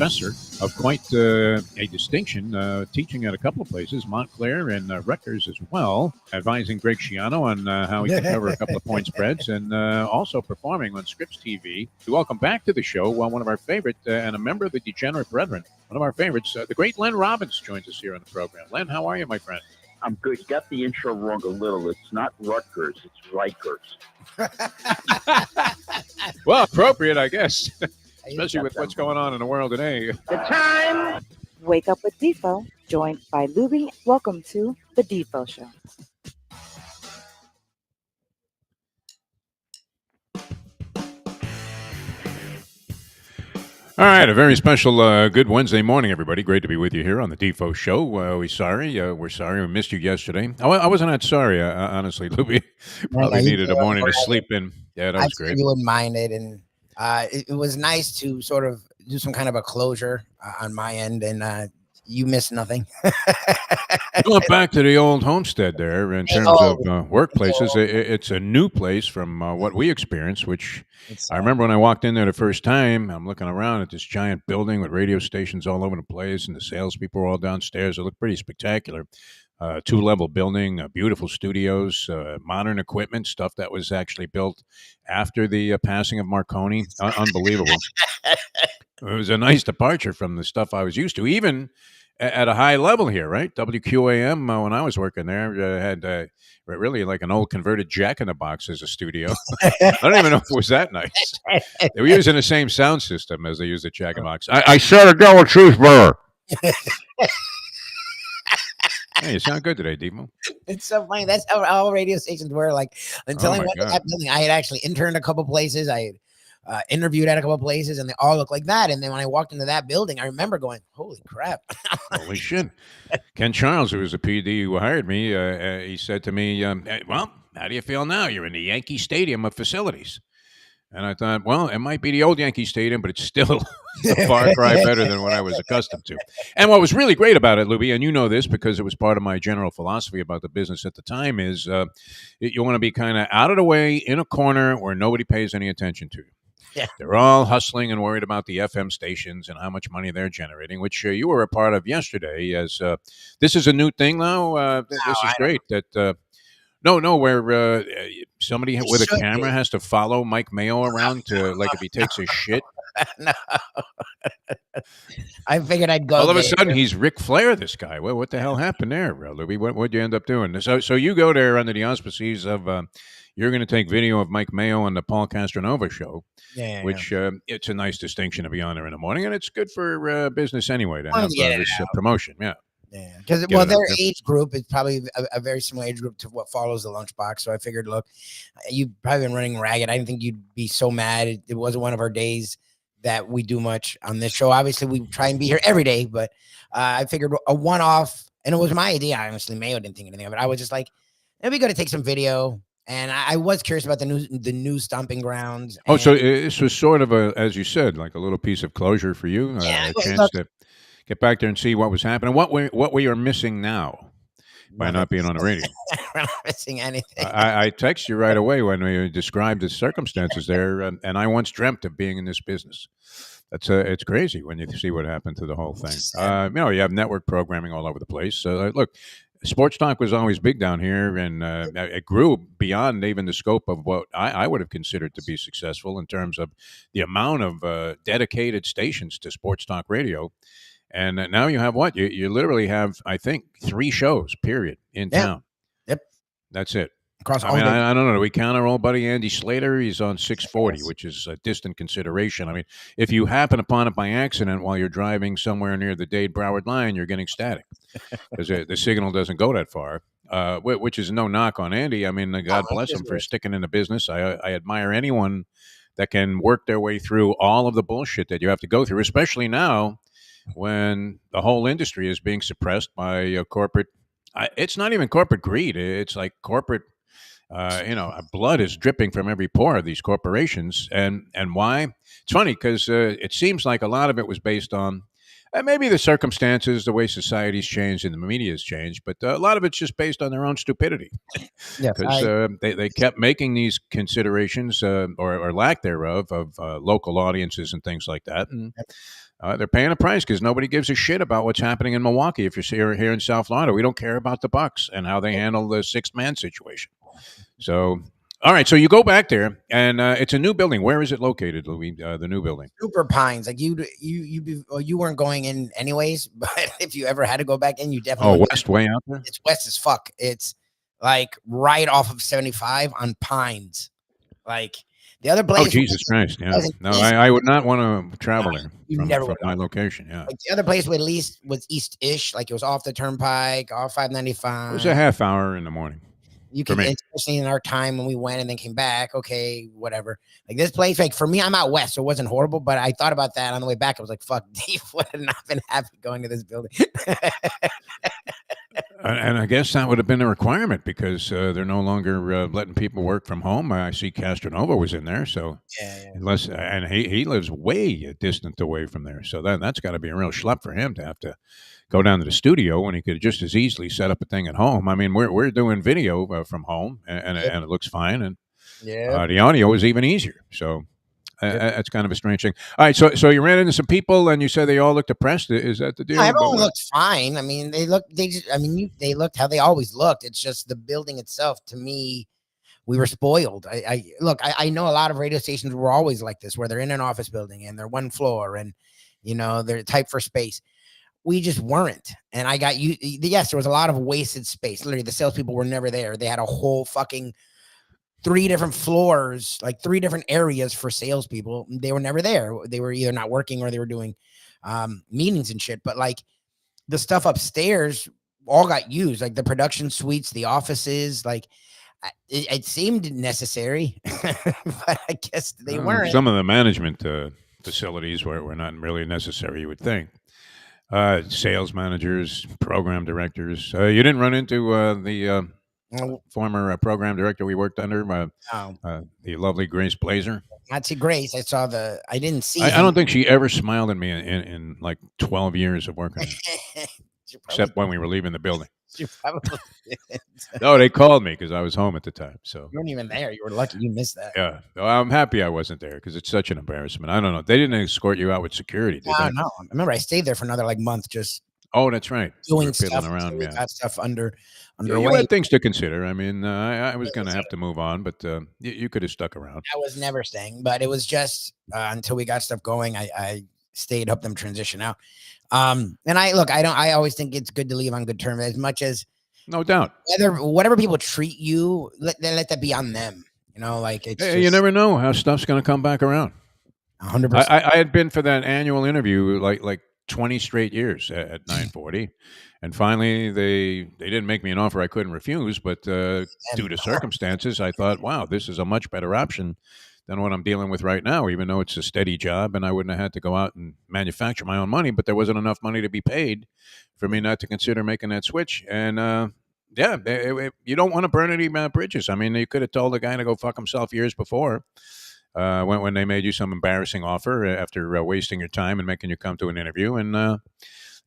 professor of quite a distinction, teaching at a couple of places, Montclair and Rutgers as well, advising Greg Schiano on how he can cover a couple of point spreads, and also performing on Scripps TV. Welcome back to the show. Well, one of our favorite and a member of the Degenerate Brethren, one of our favorites, the great Len Robbins joins us here on the program. Len, how are you, my friend? I'm good. You got the intro wrong a little. It's not Rutgers, it's Rikers. Well, appropriate, I guess, especially with what's going on in the world today. The time! Wake up with Defo, joined by Lubie. Welcome to the Defo Show. All right, a very special good Wednesday morning, everybody. Great to be with you here on the Defo Show. We're sorry we missed you yesterday. I wasn't that sorry, honestly, Lubie. Probably needed a morning to sleep in. Yeah, that was great. You wouldn't mind it, and it was nice to sort of do some kind of a closure on my end, and you missed nothing. Going back to the old homestead there in terms of workplaces, it's a new place from what we experienced, which I remember when I walked in there the first time. I'm looking around at this giant building with radio stations all over the place, and the salespeople were all downstairs. It looked pretty spectacular. Two-level building, beautiful studios, modern equipment, stuff that was actually built after the passing of Marconi. Unbelievable. It was a nice departure from the stuff I was used to, even at a high level here, right? WQAM, when I was working there, had really like an old converted Jack-in-the-Box as a studio. I don't even know if it was that nice. They were using the same sound system as they used at Jack-in-the-Box. I said a double cheeseburger. Hey, you sound good today, Demo. It's so funny. That's how all radio stations were. Like, until I went to that building, I had actually interned a couple places. I had interviewed at a couple places, and they all looked like that. And then when I walked into that building, I remember going, holy crap. Holy shit. Ken Charles, who was the PD who hired me, he said to me, well, how do you feel now? You're in the Yankee Stadium of facilities. And I thought, well, it might be the old Yankee Stadium, but it's still a far cry better than what I was accustomed to. And what was really great about it, Lubie, and you know this because it was part of my general philosophy about the business at the time, is you want to be kind of out of the way in a corner where nobody pays any attention to you. Yeah. They're all hustling and worried about the FM stations and how much money they're generating, which you were a part of yesterday. As this is a new thing, though. This is great that. Where somebody with a camera has to follow Mike Mayo around to, like, if he takes a shit. No. I figured I'd go. All of a sudden, he's Ric Flair, this guy. Well, what the hell happened there, Lubie? What'd you end up doing? So you go there under the auspices of you're going to take video of Mike Mayo on the Paul Castronova show, which it's a nice distinction to be on there in the morning, and it's good for business anyway to have this promotion. Yeah. Yeah, because their age group is probably a very similar age group to what follows the Lunchbox. So I figured, look, you've probably been running ragged. I didn't think you'd be so mad. It wasn't one of our days that we do much on this show. Obviously, we try and be here every day, but I figured a one-off, and it was my idea. Honestly, Mayo didn't think anything of it. I was just like, it'd be good to take some video. And I was curious about the new stomping grounds. Oh, so this was sort of a, as you said, like a little piece of closure for you. A chance to get back there and see what was happening. What we are missing now by not being on the radio. We're not missing anything. I text you right away when we described the circumstances there, and I once dreamt of being in this business. That's it's crazy when you see what happened to the whole thing. You have network programming all over the place. Look, sports talk was always big down here, and it grew beyond even the scope of what I would have considered to be successful in terms of the amount of dedicated stations to sports talk radio. And now you have what? You literally have, I think, 3 shows, period, in town. Yep. That's it. Across I don't know. Do we count our old buddy Andy Slater? He's on 640, which is a distant consideration. I mean, if you happen upon it by accident while you're driving somewhere near the Dade-Broward line, you're getting static because the signal doesn't go that far, which is no knock on Andy. I mean, God bless him for sticking in the business. I admire anyone that can work their way through all of the bullshit that you have to go through, especially now when the whole industry is being suppressed by corporate. It's not even corporate greed. It's like corporate, blood is dripping from every pore of these corporations. And why? It's funny because it seems like a lot of it was based on maybe the circumstances, the way society's changed and the media's changed, but a lot of it's just based on their own stupidity. Because they kept making these considerations or lack thereof of local audiences and things like that. And They're paying a price because nobody gives a shit about what's happening in Milwaukee. If you're here in South Florida, we don't care about the Bucks and how they handle the sixth man situation. So, all right. So you go back there, and it's a new building. Where is it located, Louis? The new building. Super Pines. Like you weren't going in anyways, but if you ever had to go back in, you definitely. Oh, west, way out there. It's west as fuck. It's like right off of 75 on Pines. Like the other place. Oh, Jesus Christ! Yeah, no, I would not want to travel there from my location. Yeah, like the other place at least was east-ish. Like it was off the turnpike, off 595. It was a half hour in the morning. You can, especially in our time when we went and then came back. Okay, whatever. Like this place, like for me, I'm out west, so it wasn't horrible. But I thought about that on the way back. I was like, "Fuck, Dave would have not been happy going to this building." And I guess that would have been a requirement because they're no longer letting people work from home. I see Castronova was in there, so unless and he lives way distant away from there, so that's got to be a real schlep for him to have to go down to the studio when he could just as easily set up a thing at home. I mean, we're doing video from home, and it looks fine, and the audio is even easier. So. That's kind of a strange thing. All right, so you ran into some people, and you said they all looked depressed. Is that the deal? No, everyone looked fine. I mean, they looked how they always looked. It's just the building itself. To me, we were spoiled. I know a lot of radio stations were always like this, where they're in an office building and they're one floor, and they're tight for space. We just weren't, and I got you. Yes, there was a lot of wasted space. Literally, the salespeople were never there. They had a whole fucking 3 different floors, like 3 different areas for salespeople. They were never there. They were either not working or they were doing meetings and shit. But like the stuff upstairs all got used, like the production suites, the offices. Like it seemed necessary, but I guess they weren't. Some of the management facilities were not really necessary, you would think. Sales managers, program directors. You didn't run into the former program director we worked under, the lovely Grace Blazer. Not to Grace. I didn't see. I don't think she ever smiled at me in like 12 years of working, except when we were leaving the building. She probably No, they called me because I was home at the time. So you weren't even there. You were lucky you missed that. Yeah, well, I'm happy I wasn't there because it's such an embarrassment. I don't know. They didn't escort you out with security, did they? No. I remember I stayed there for another month just. Oh, that's right. Doing stuff around. We got stuff underway. You had things to consider. I mean, I was going to have to move on, but you could have stuck around. I was never staying, but it was just until we got stuff going. I stayed, helped them transition out. And I always think it's good to leave on good terms, as much as no doubt. Whatever people treat you, let that be on them. Like it's. You never know how stuff's going to come back around. 100%. I had been for that annual interview like 20 straight years at 940, and finally they didn't make me an offer I couldn't refuse, but due to circumstances I thought, wow, this is a much better option than what I'm dealing with right now, even though it's a steady job and I wouldn't have had to go out and manufacture my own money, but there wasn't enough money to be paid for me not to consider making that switch. And you don't want to burn any bridges. I mean, you could have told the guy to go fuck himself years before. When they made you some embarrassing offer after wasting your time and making you come to an interview, and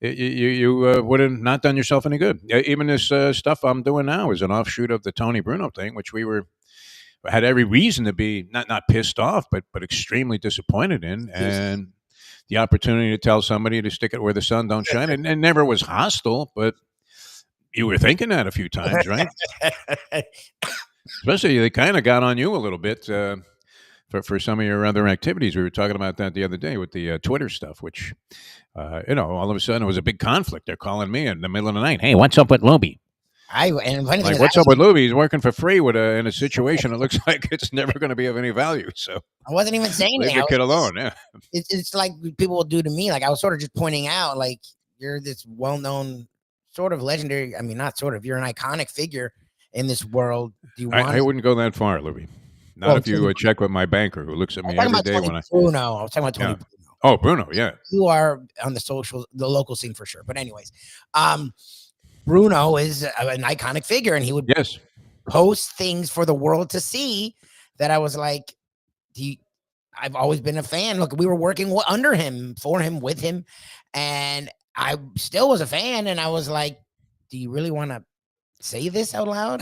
you would have not done yourself any good. Even this stuff I'm doing now is an offshoot of the Tony Bruno thing, which we had every reason to be not pissed off, but extremely disappointed in, and the opportunity to tell somebody to stick it where the sun don't shine, and never was hostile, but you were thinking that a few times, right? Especially they kind of got on you a little bit. For some of your other activities. We were talking about that the other day with the Twitter stuff, which, all of a sudden it was a big conflict. They're calling me in the middle of the night. Hey, what's up with Lubie? What's up with Lubie? He's working for free in a situation that looks like it's never going to be of any value. So I wasn't even saying leave your kid alone. Yeah, it's like people will do to me. Like I was sort of just pointing out, like you're this well-known, sort of legendary. I mean, not sort of. You're an iconic figure in this world. I wouldn't go that far, Lubie. Not if you check with my banker who looks at me every day when Bruno. I was talking about Tony Bruno. Oh, Bruno, yeah. You are on the local scene for sure. But anyways, Bruno is an iconic figure, and he would post things for the world to see that I was like, I've always been a fan. Look, we were working under him, for him, with him, and I still was a fan, and I was like, do you really want to say this out loud?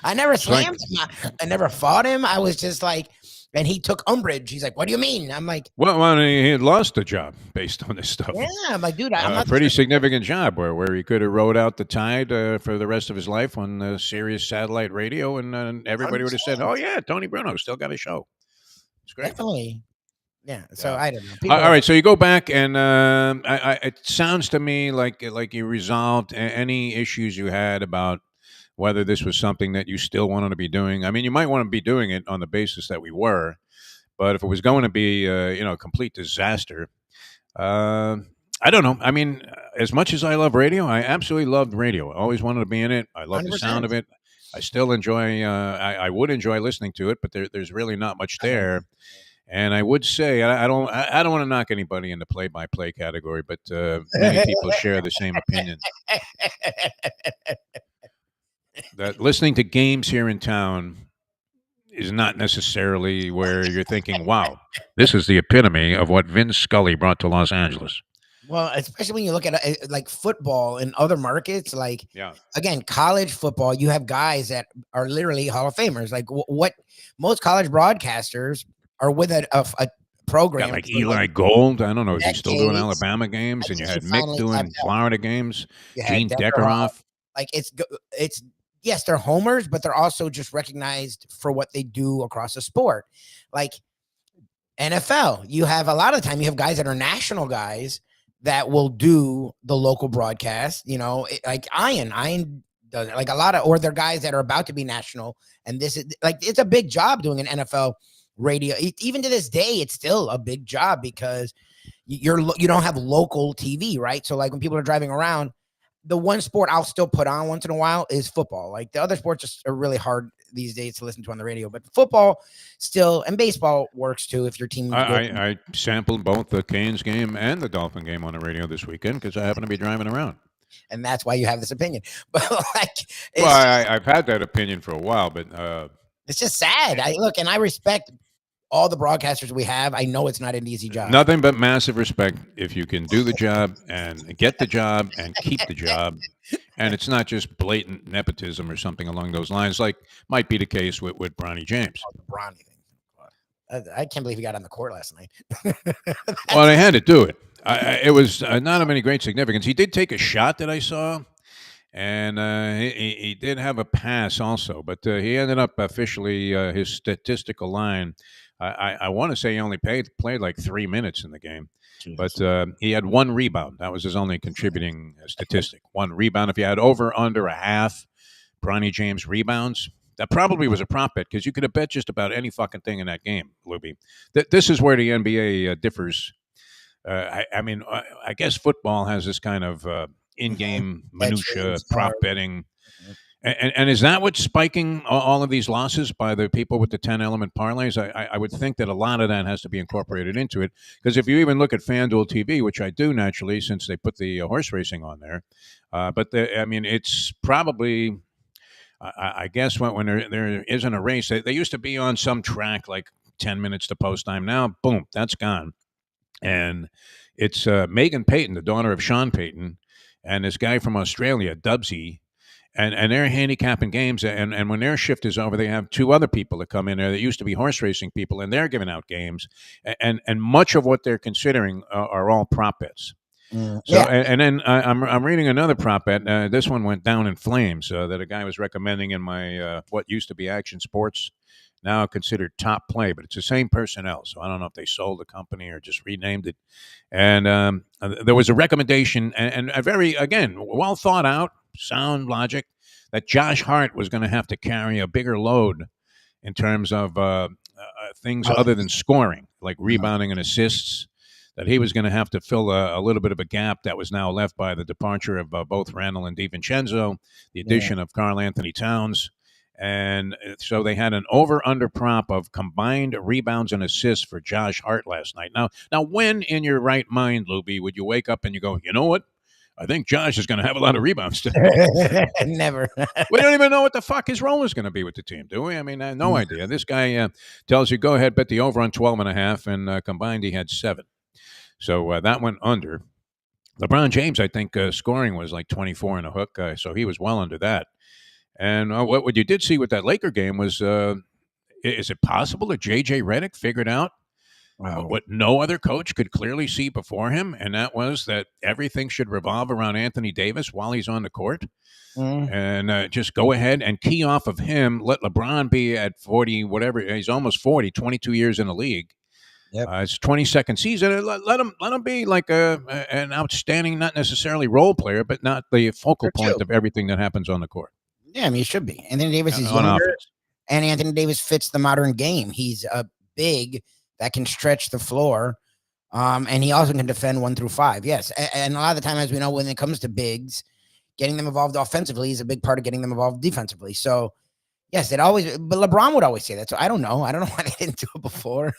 I never slammed him. I never fought him. I was just like, And he took umbrage. He's like, "What do you mean?" I'm like, Well, he had lost a job based on this stuff. "Yeah." I'm like, "Dude, I'm A not." pretty significant job where he could have rode out the tide for the rest of his life on Sirius satellite radio, and everybody would have said, 100%. "Oh yeah, Tony Bruno still got a show." It's great. Definitely. Yeah. So Yeah. I don't know. All People all right, so you go back, and it sounds to me like you resolved any issues you had about whether this was something that you still wanted to be doing. I mean, you might want to be doing it on the basis that we were, but if it was going to be, a complete disaster, uh, I don't know. I mean, as much as I love radio, I absolutely loved radio. I always wanted to be in it. I love the sound of 100%. it. I still enjoy. I would enjoy listening to it, but there's really not much I don't. there. And I would say I don't want to knock anybody in the play-by-play category, but many people share the same opinion that listening to games here in town is not necessarily where you're thinking, "Wow, this is the epitome of what Vin Scully brought to Los Angeles." Well, especially when you look at like football in other markets, like Yeah, again, college football, you have guys that are literally Hall of Famers. Like what most college broadcasters are with a got program like for like Eli Gold. I don't know. Is he still doing decades. Alabama I games? And you think he had Mick finally doing left out. Florida games. You had Gene Decker Hall. Deckeroff. Like it's yes, they're homers, but they're also just recognized for what they do across the sport. Like NFL, you have a lot of time, you have guys that are national guys that will do the local broadcast, like Ian does it, like a lot of, or they're guys that are about to be national. And this is like, it's a big job doing an NFL radio. Even to this day, it's still a big job because you don't have local TV, right? So like when people are driving around, the one sport I'll still put on once in a while is football. Like the other sports just are really hard these days to listen to on the radio, but football still, and baseball works too if your team is good. I sampled both the Canes game and the Dolphin game on the radio this weekend because I happen to be driving around. And that's why you have this opinion. But like, Well, I've had that opinion for a while, but it's just sad. I respect all the broadcasters we have. I know it's not an easy job. nothing but massive respect if you can do the job and get the job and keep the job. And it's not just blatant nepotism or something along those lines, like might be the case with Bronny James. The Bronny thing. I can't believe he got on the court last night. Well, they had to do it. It was not of any great significance. He did take a shot that I saw, and he did have a pass also, but he ended up officially his statistical line. I want to say he only played like 3 minutes in the game, but he had one rebound. That was his only contributing statistic. One rebound. If you had over under a half, Bronny James rebounds, that probably was a prop bet because you could have bet just about any fucking thing in that game, Lubie. This is where the NBA differs. I guess football has this kind of in-game minutia prop betting. And is that what's spiking all of these losses by the people with the 10-element parlays? I would think that a lot of that has to be incorporated into it. Because if you even look at FanDuel TV, which I do naturally since they put the horse racing on there, it's probably, I guess, when there isn't a race, they used to be on some track like 10 minutes to post time. Now, boom, that's gone. And it's Megan Payton, the daughter of Sean Payton, and this guy from Australia, Dubsy. And they're handicapping games, and when their shift is over, they have two other people that come in there that used to be horse racing people, and they're giving out games, and much of what they're considering are all prop bets. So, Yeah. and then I'm reading another prop bet. This one went down in flames that a guy was recommending in my what used to be Action Sports, now considered Top Play, but it's the same personnel. So I don't know if they sold the company or just renamed it. And there was a recommendation, and a very, again, well thought out, sound logic, that Josh Hart was going to have to carry a bigger load in terms of things other than scoring, like rebounding and assists, that he was going to have to fill a little bit of a gap that was now left by the departure of both Randall and DiVincenzo, the addition of Karl Anthony Towns. And so they had an over-under prop of combined rebounds and assists for Josh Hart last night. Now, when in your right mind, Lubie, would you wake up and you go, you know what? I think Josh is going to have a lot of rebounds today. Never. We don't even know what the fuck his role is going to be with the team, do we? I mean, no idea. This guy tells you, go ahead, bet the over on 12.5, and combined he had 7. So that went under. LeBron James, I think, scoring was like 24 and a hook, so he was well under that. And what you did see with that Laker game was Is it possible that J.J. Redick figured out what no other coach could clearly see before him, and that was that everything should revolve around Anthony Davis while he's on the court? And just go ahead and key off of him. Let LeBron be at 40, whatever. He's almost 40, 22 years in the league. Yep. It's 22nd season. Let him be like an outstanding, not necessarily role player, but not the focal point of everything that happens on the court. Yeah, I mean, he should be. Anthony Davis is on younger, offense. and Anthony Davis fits the modern game. He's a big that can stretch the floor, and he also can defend 1 through 5. Yes, and a lot of the time, as we know, when it comes to bigs, getting them involved offensively is a big part of getting them involved defensively. So, yes, but LeBron would always say that. So I don't know why they didn't do it before.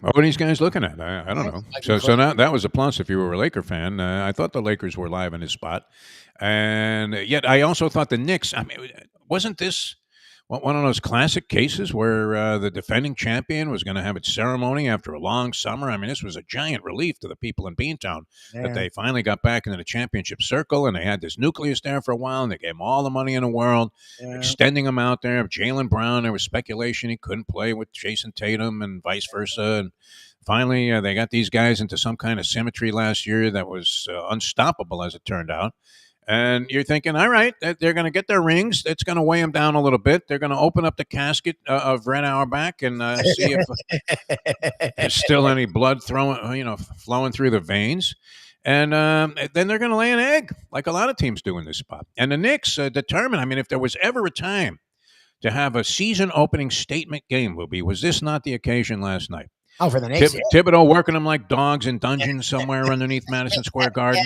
What are these guys looking at? I don't know. So now that was a plus if you were a Laker fan. I thought the Lakers were live in his spot. And yet I also thought the Knicks, I mean, wasn't this one of those classic cases where the defending champion was going to have its ceremony after a long summer? I mean, this was a giant relief to the people in Beantown that they finally got back into the championship circle, and they had this nucleus there for a while, and they gave them all the money in the world, extending them out there. Jaylen Brown, there was speculation he couldn't play with Jason Tatum and vice versa. And finally, they got these guys into some kind of symmetry last year that was unstoppable, as it turned out. And you're thinking, all right, they're going to get their rings. It's going to weigh them down a little bit. They're going to open up the casket of Red Auerbach and see if there's still any blood flowing through the veins. And then they're going to lay an egg, like a lot of teams do in this spot. And the Knicks determined, I mean, if there was ever a time to have a season-opening statement game, Lubie, was this not the occasion last night? Oh, for the Knicks, Thibodeau working them like dogs in dungeons somewhere underneath Madison Square Garden,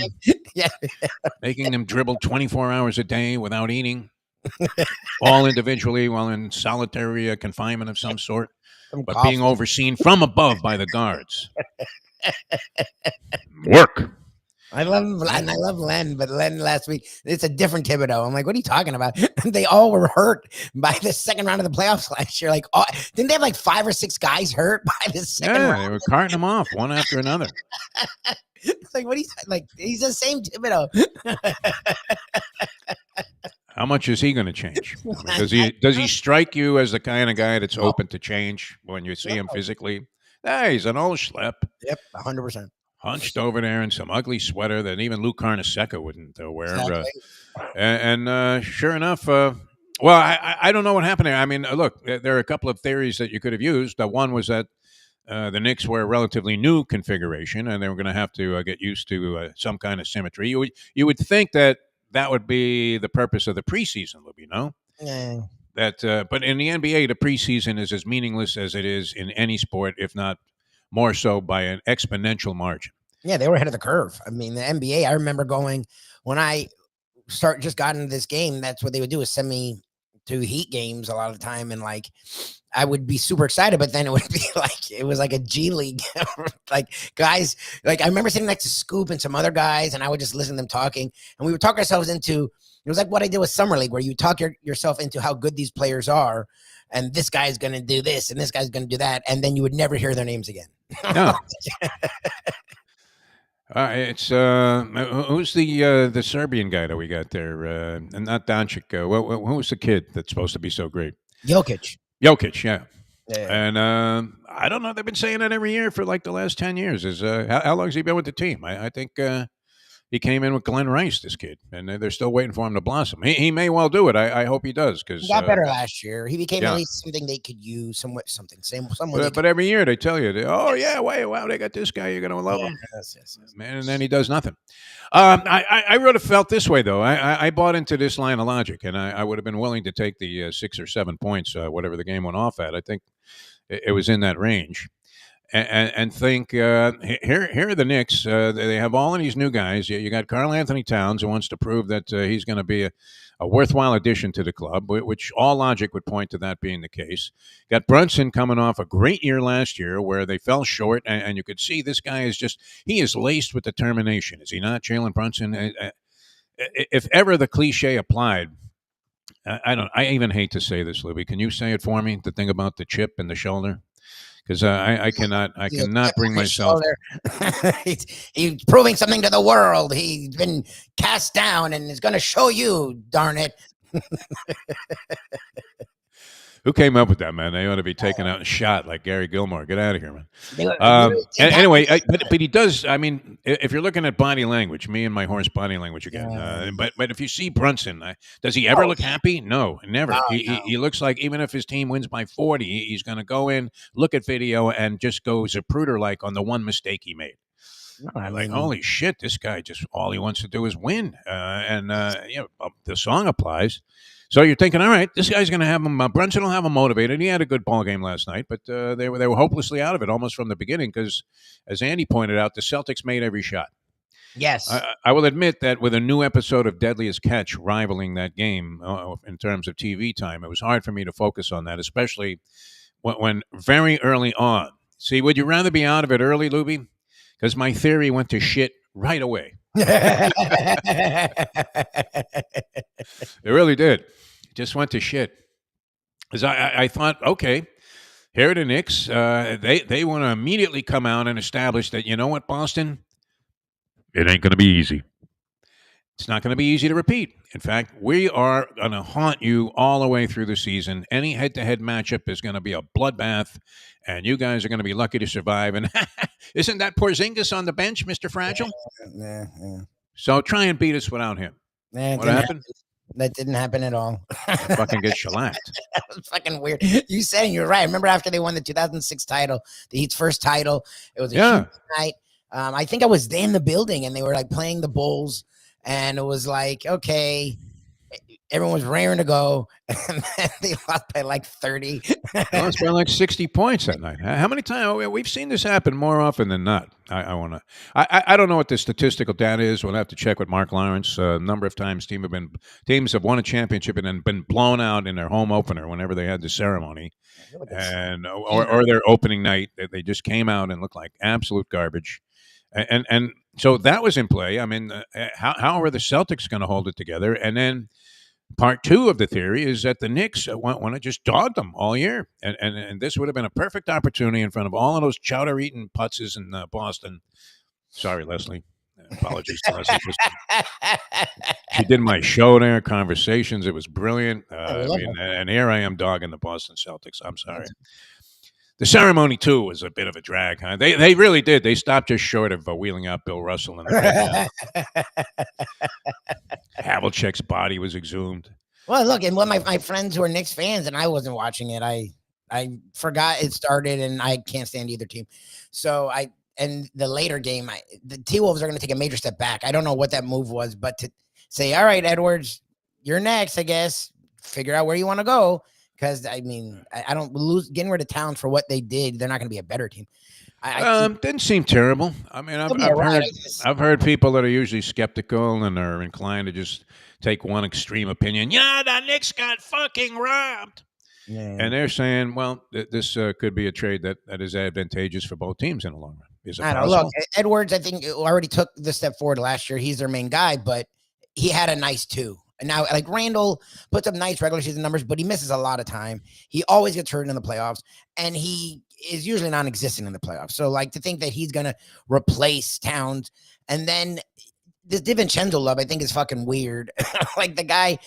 making them dribble 24 hours a day without eating, all individually while in solitary confinement of some sort, but being overseen from above by the guards. Work. I love Len, but Len last week, it's a different Thibodeau. I'm like, what are you talking about? They all were hurt by the second round of the playoffs last year. Like, didn't they have like 5 or 6 guys hurt by the second round? They were carting them off one after another. It's like, what are you like? He's the same Thibodeau. How much is he going to change? I mean, does he strike you as the kind of guy that's open to change when you see him physically? He's an old schlep. Yep, 100%. Hunched over there in some ugly sweater that even Lou Carnesecca wouldn't wear. Exactly. And sure enough, well, I don't know what happened there. I mean, look, there are a couple of theories that you could have used. One was that the Knicks were a relatively new configuration, and they were going to have to get used to some kind of symmetry. You would think that would be the purpose of the preseason, Lubie, no? Yeah. But in the NBA, the preseason is as meaningless as it is in any sport, if not more so by an exponential margin. Yeah, they were ahead of the curve. I mean, the NBA, I remember going when I just got into this game, that's what they would do is send me to Heat games a lot of the time. And like, I would be super excited, but then it would be like, it was like a G League, like guys, like I remember sitting next to Scoop and some other guys, and I would just listen to them talking, and we would talk ourselves into, it was like what I did with Summer League, where you talk yourself into how good these players are. And this guy's going to do this, and this guy's going to do that. And then you would never hear their names again. No. It's who's the Serbian guy that we got there? And not Doncic. Who's the kid that's supposed to be so great? Jokic, yeah. And I don't know. They've been saying that every year for like the last 10 years. How long has he been with the team? I think he came in with Glenn Rice, this kid, and they're still waiting for him to blossom. He may well do it. I hope he does, because he got better last year. He became at least something they could use, someone. But every year they tell you, wow, they got this guy. You're going to love him, yes. man. And then he does nothing. I would have felt this way though. I bought into this line of logic, and I would have been willing to take the 6 or 7 points, whatever the game went off at. I think it was in that range. And think here are the Knicks. They have all of these new guys. You got Karl Anthony Towns, who wants to prove that he's going to be a worthwhile addition to the club, which all logic would point to that being the case. Got Brunson coming off a great year last year where they fell short, and you could see this guy he is laced with determination. Is he not, Jalen Brunson? If ever the cliche applied, I even hate to say this, Libby. Can you say it for me? The thing about the chip in the shoulder. Because I cannot bring myself. He's proving something to the world. He's been cast down and is going to show you, darn it. Who came up with that, man? They ought to be taken out and shot like Gary Gilmore. Get out of here, man. Anyway, but he does. I mean, if you're looking at body language, me and my horse body language again. But if you see Brunson, does he ever look happy? No, never. No, He looks like even if his team wins by 40, he's going to go in, look at video, and just go Zapruder like on the one mistake he made. Like, holy shit, this guy just all he wants to do is win. The song applies. So you're thinking, all right, this guy's going to have him. Brunson will have him motivated. He had a good ball game last night, but they were hopelessly out of it almost from the beginning because, as Andy pointed out, the Celtics made every shot. Yes, I will admit that with a new episode of Deadliest Catch rivaling that game in terms of TV time, it was hard for me to focus on that, especially when very early on. See, would you rather be out of it early, Lubie? Because my theory went to shit right away. It really did. It just went to shit. Because I thought, okay, here are the Knicks. They want to immediately come out and establish that, you know what, Boston? It ain't going to be easy. It's not going to be easy to repeat. In fact, we are going to haunt you all the way through the season. Any head-to-head matchup is going to be a bloodbath, and you guys are going to be lucky to survive. And isn't that Porzingis on the bench, Mr. Fragile? Yeah. So try and beat us without him. What happened? That didn't happen at all. Fucking get shellacked. That was fucking weird. You said you're right. Remember after they won the 2006 title, the Heat's first title, it was a huge night. I think I was in the building, and they were like playing the Bulls. And it was like, okay, everyone was raring to go. And then they lost by like 30. Lost by like 60 points that night. How many times? We've seen this happen more often than not. I don't know what the statistical data is. We'll have to check with Mark Lawrence. A number of times teams have won a championship and then been blown out in their home opener whenever they had the ceremony. And or their opening night. They just came out and looked like absolute garbage. And so that was in play. I mean, how are the Celtics going to hold it together? And then part two of the theory is that the Knicks want to just dog them all year. And this would have been a perfect opportunity in front of all of those chowder-eating putzes in Boston. Sorry, Leslie. Apologies to Leslie. She did my show there, Conversations. It was brilliant. And here I am dogging the Boston Celtics. I'm sorry. The ceremony, too, was a bit of a drag, huh? They really did. They stopped just short of wheeling out Bill Russell. And Havlicek's body was exhumed. Well, look, and when my friends who are Knicks fans, and I wasn't watching it, I forgot it started, and I can't stand either team. So and the later game, the T-Wolves are going to take a major step back. I don't know what that move was, but to say, all right, Edwards, you're next, I guess. Figure out where you want to go. Because, I mean, I don't lose getting rid of Towns for what they did. They're not going to be a better team. Didn't seem terrible. I mean, I've heard people that are usually skeptical and are inclined to just take one extreme opinion. Yeah, the Knicks got fucking robbed. Yeah. And they're saying, well, this could be a trade that is advantageous for both teams in the long run. Is it possible? Look, Edwards, I think, already took the step forward last year. He's their main guy, but he had a nice two. And now, like, Randall puts up nice regular season numbers, but he misses a lot of time. He always gets hurt in the playoffs, and he is usually non-existent in the playoffs. So, like, to think that he's going to replace Towns, and then this DiVincenzo love, I think, is fucking weird. Like, the guy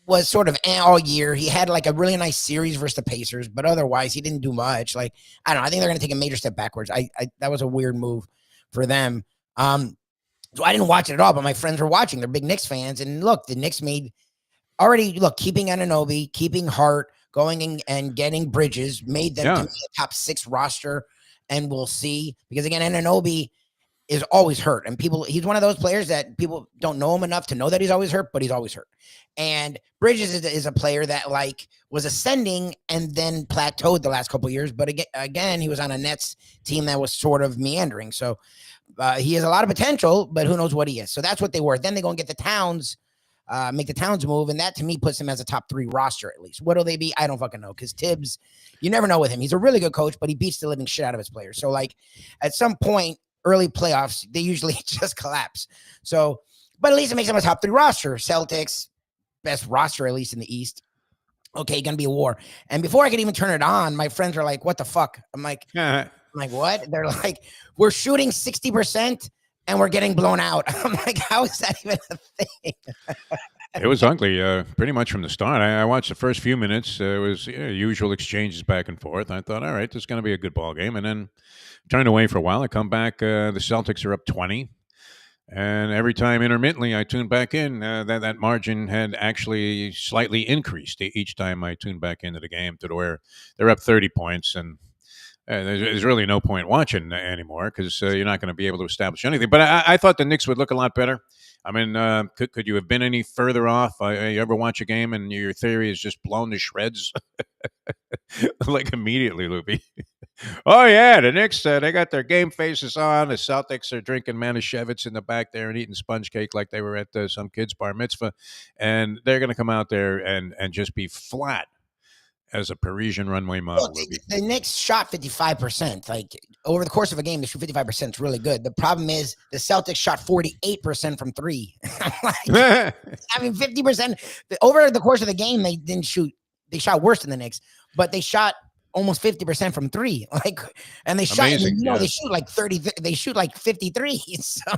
was sort of all year. He had, like, a really nice series versus the Pacers, but otherwise, he didn't do much. Like, I don't know. I think they're going to take a major step backwards. That was a weird move for them. So I didn't watch it at all, but my friends were watching. They're big Knicks fans. And look, the Knicks keeping Anunoby, keeping Hart, going and getting Bridges, made them to be a top 6 roster. And we'll see. Because again, Anunoby is always hurt. And he's one of those players that people don't know him enough to know that he's always hurt, but he's always hurt. And Bridges is a player that like was ascending and then plateaued the last couple of years. But again, he was on a Nets team that was sort of meandering. So he has a lot of potential, but who knows what he is. So that's what they were. Then they go and get the Towns, make the Towns move. And that to me puts him as a top 3 roster at least. What'll they be? I don't fucking know. Because Tibbs, you never know with him. He's a really good coach, but he beats the living shit out of his players. So like at some point, early playoffs, they usually just collapse. So, but at least it makes them a top 3 roster. Celtics, best roster, at least in the East. Okay, gonna be a war. And before I could even turn it on, my friends are like, what the fuck? I'm like, what? They're like, we're shooting 60% and we're getting blown out. I'm like, how is that even a thing? It was ugly, pretty much from the start. I watched the first few minutes. It was usual exchanges back and forth. I thought, all right, this is going to be a good ball game, and then turned away for a while. I come back. The Celtics are up 20, and every time intermittently I tuned back in, that margin had actually slightly increased each time I tuned back into the game to where they're up 30 points, and there's really no point watching anymore because you're not going to be able to establish anything. But I thought the Knicks would look a lot better. I mean, could you have been any further off? You ever watch a game and your theory is just blown to shreds? Like immediately, Lubie. Oh, yeah, the Knicks, they got their game faces on. The Celtics are drinking Manischewitz in the back there and eating sponge cake like they were at some kid's bar mitzvah. And they're going to come out there and just be flat as a Parisian runway model. Well, the Knicks shot 55%. Like over the course of a game, they shoot 55%. It's really good. The problem is the Celtics shot 48% from three. I mean, 50%. Over the course of the game, they didn't shoot. They shot worse than the Knicks, but they shot almost 50% from three. Like, and they shot. Amazing, they shoot like 30. They shoot like 53. So,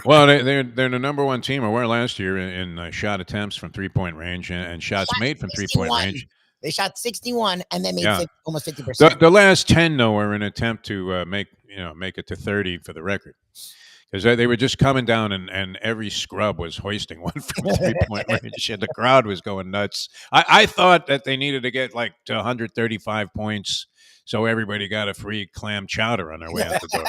well, they're the number one team, or were last year in shot attempts from 3-point range and shots made from 3-point range. They shot 61 and then made almost 50%. The last 10 though were an attempt to make it to 30 for the record, because they were just coming down and every scrub was hoisting one from 3-point range, and the crowd was going nuts. I thought that they needed to get like to 135 points so everybody got a free clam chowder on their way out the door.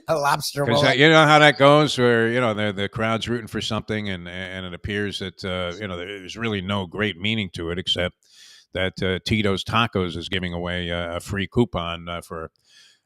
A lobster roll. Because you know how that goes, where the crowd's rooting for something, and it appears that there's really no great meaning to it, except that Tito's Tacos is giving away a free coupon for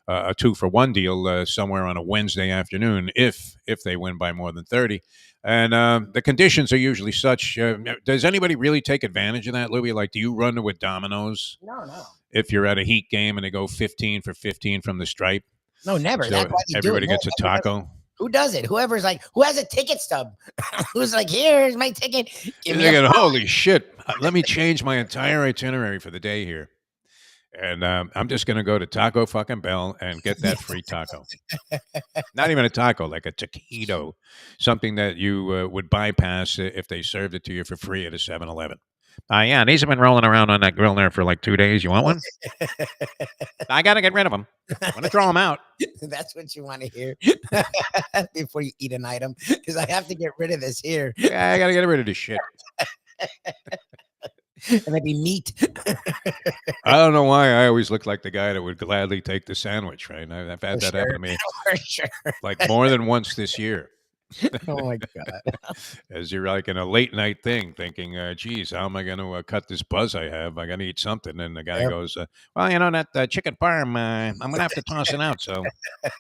a 2-for-1 deal somewhere on a Wednesday afternoon if they win by more than 30. And the conditions are usually such. Does anybody really take advantage of that, Louie? Like, do you run with dominoes? No. If you're at a Heat game and they go 15 for 15 from the stripe. No, never. So that's why everybody gets a taco. Who does it? Whoever's like, who has a ticket stub? Who's like, here's my ticket. Holy shit. Let me change my entire itinerary for the day here. And I'm just going to go to Taco fucking Bell and get that free taco. Not even a taco, like a taquito. Something that you would bypass if they served it to you for free at a 7-Eleven. Yeah, these have been rolling around on that grill there for like 2 days. You want one? I got to get rid of them. I'm going to throw them out. That's what you want to hear before you eat an item, because I have to get rid of this here. Yeah, I got to get rid of this shit. And it'd be meat. I don't know why I always look like the guy that would gladly take the sandwich, right? I've had that happen to me like more than once this year. Oh my God. As you're like in a late night thing thinking, geez, how am I going to cut this buzz I have? I got to eat something. And the guy goes, well, that chicken parm, I'm going to have to toss it out. So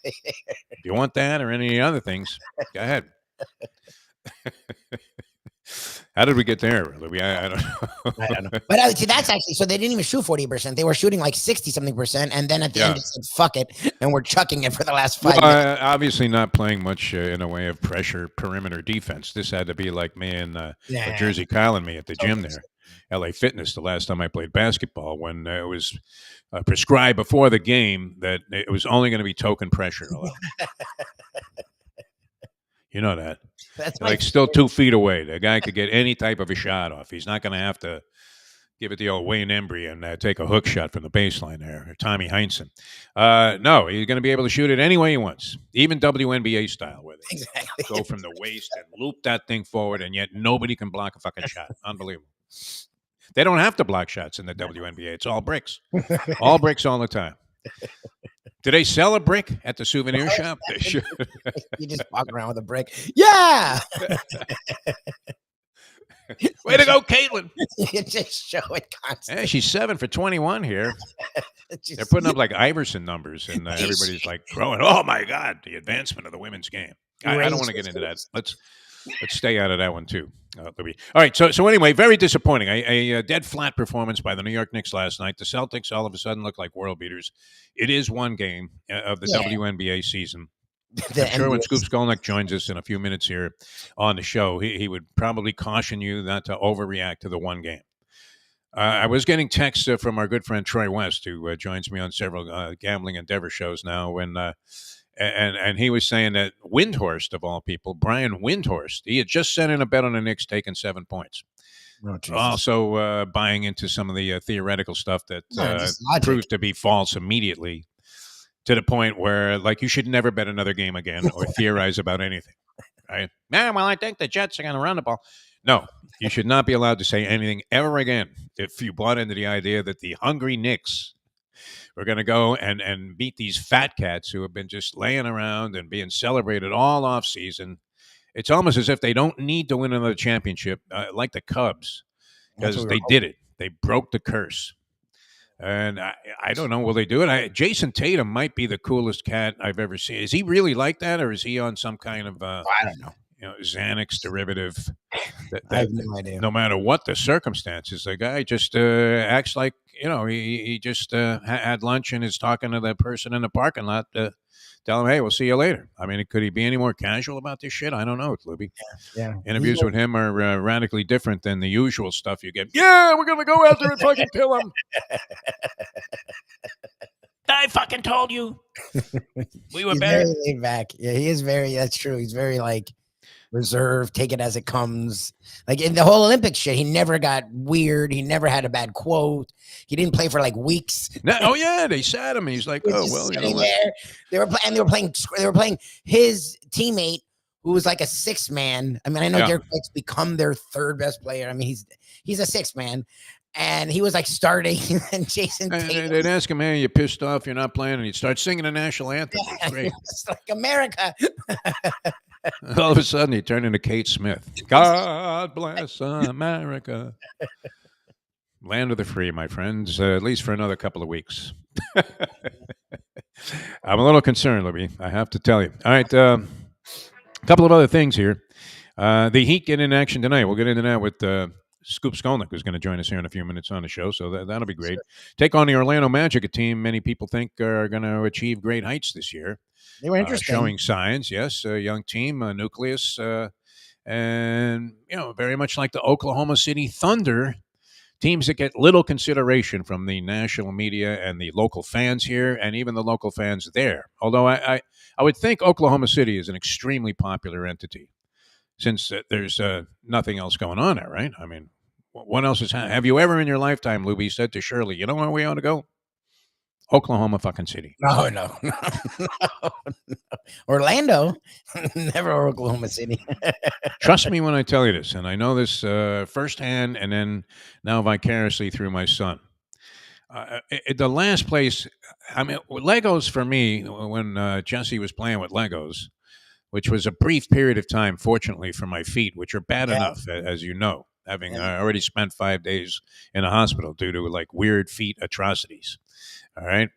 if you want that or any other things, go ahead. How did we get there, Louie? I don't know. I don't know. But see, that's actually, so they didn't even shoot 40%. They were shooting like 60-something%. And then at the end, they said, fuck it. And we're chucking it for the last 5 minutes. Obviously not playing much in a way of pressure perimeter defense. This had to be like me and Jersey Kyle and me at the gym there. LA Fitness, the last time I played basketball, when it was prescribed before the game that it was only going to be token pressure. You know that. That's like still 2 feet away. The guy could get any type of a shot off. He's not going to have to give it the old Wayne Embry and take a hook shot from the baseline there, or Tommy Heinsohn. No, he's going to be able to shoot it any way he wants, even WNBA style, where they go from the waist and loop that thing forward, and yet nobody can block a fucking shot. Unbelievable. They don't have to block shots in the WNBA. It's all bricks. All bricks all the time. Do they sell a brick at the souvenir shop? They should. You just walk around with a brick. Yeah. Way to go, Caitlin. You just show it constantly. Hey, she's 7 for 21 here. They're putting up like Iverson numbers, and everybody's like growing. Oh, my God, the advancement of the women's game. I don't want to get into that. Let's stay out of that one, too. All right, so anyway, very disappointing. A dead flat performance by the New York Knicks last night. The Celtics all of a sudden look like world beaters. It is one game of the WNBA season. I'm sure when Scoop Skolnick joins us in a few minutes here on the show, he would probably caution you not to overreact to the one game. I was getting texts from our good friend Troy West, who joins me on several gambling endeavor shows now, And he was saying that Windhorst, of all people, Brian Windhorst, he had just sent in a bet on the Knicks taking 7 points. Oh, Jesus. Also buying into some of the theoretical stuff that No, just logic. proved to be false immediately, to the point where, like, you should never bet another game again or theorize about anything. Right? Man, well, I think the Jets are going to run the ball. No, you should not be allowed to say anything ever again if you bought into the idea that the hungry Knicks were going to go and beat these fat cats who have been just laying around and being celebrated all off season. It's almost as if they don't need to win another championship, like the Cubs, because they did it. They broke the curse. And I don't know, will they do it? Jason Tatum might be the coolest cat I've ever seen. Is he really like that, or is he on some kind of I don't know. Xanax derivative? I have no idea. No matter what the circumstances, the guy just acts like he just had lunch and is talking to the person in the parking lot. Tell him, hey, we'll see you later. I mean, could he be any more casual about this shit? I don't know, Lubie. Yeah. Interviews with him are radically different than the usual stuff you get. Yeah, we're going to go out there and fucking kill him. I fucking told you. We were He's better. very laid back. Yeah, he is very, that's true. He's very like reserved, take it as it comes. Like in the whole Olympic shit, he never got weird. He never had a bad quote. He didn't play for like weeks. Oh yeah, they sat him. He's like, oh well, you know what? They were playing his teammate who was like a sixth man. I mean, I know Derek White's become their third best player. I mean, he's a sixth man. And he was like starting, and Jason Tatum. They'd ask him, hey, you pissed off, you're not playing, and he'd start singing the national anthem. Yeah, great. It's like America. All of a sudden, he turned into Kate Smith. God bless America. Land of the free, my friends, at least for another couple of weeks. I'm a little concerned, Libby, I have to tell you. All right, a couple of other things here. The Heat get in action tonight. We'll get into that with Scoop Skolnick, who's going to join us here in a few minutes on the show, so that'll be great. Sure. Take on the Orlando Magic, a team many people think are going to achieve great heights this year. They were interesting. Showing signs, yes. A young team, a nucleus, and, very much like the Oklahoma City Thunder, teams that get little consideration from the national media and the local fans here and even the local fans there. Although I would think Oklahoma City is an extremely popular entity, since there's nothing else going on there, right? I mean, what else is happening? Have you ever in your lifetime, Lubie, said to Shirley, you know where we ought to go? Oklahoma fucking City. No. Orlando, never Oklahoma City. Trust me when I tell you this, and I know this firsthand and then now vicariously through my son. The last place, I mean, Legos for me, when Jesse was playing with Legos, which was a brief period of time, fortunately, for my feet, which are bad enough, as you know, having already spent 5 days in a hospital due to like weird feet atrocities. All right.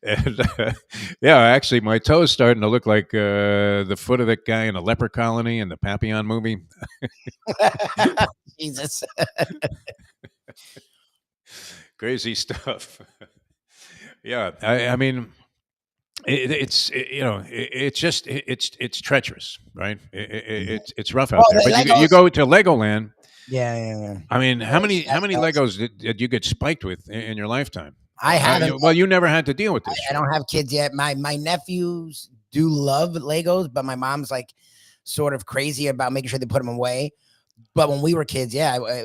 And, actually, my toe's starting to look like the foot of that guy in a leper colony in the Papillon movie. Jesus. Crazy stuff. Yeah. I mean, it's treacherous, right? It's rough out there. But you go to Legoland. Yeah. I mean, how many Legos did you get spiked with in your lifetime? I haven't. Well, you never had to deal with this. I don't have kids yet. My nephews do love Legos, but my mom's like sort of crazy about making sure they put them away. But when we were kids,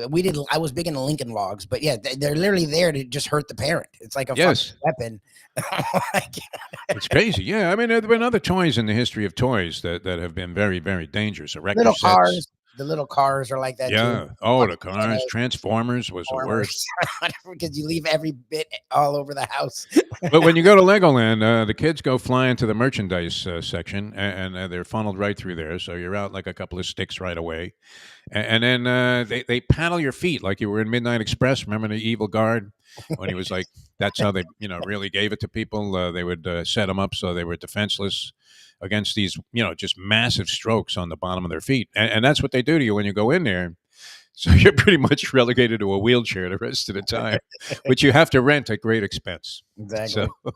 we did. I was big into Lincoln Logs, but yeah, they're literally there to just hurt the parent. It's like a fucking weapon. It's crazy. Yeah, I mean, there have been other toys in the history of toys that have been very, very dangerous. Little cars. The little cars are like that too. Yeah. Oh, the cars. Transformers was the worst. Because you leave every bit all over the house. But when you go to Legoland, the kids go flying to the merchandise section, and they're funneled right through there. So you're out like a couple of sticks right away. And then they paddle your feet like you were in Midnight Express. Remember the evil guard? When he was like, that's how they, really gave it to people. They would set them up so they were defenseless against these, just massive strokes on the bottom of their feet. And that's what they do to you when you go in there. So you're pretty much relegated to a wheelchair the rest of the time, which you have to rent at great expense. Exactly. So,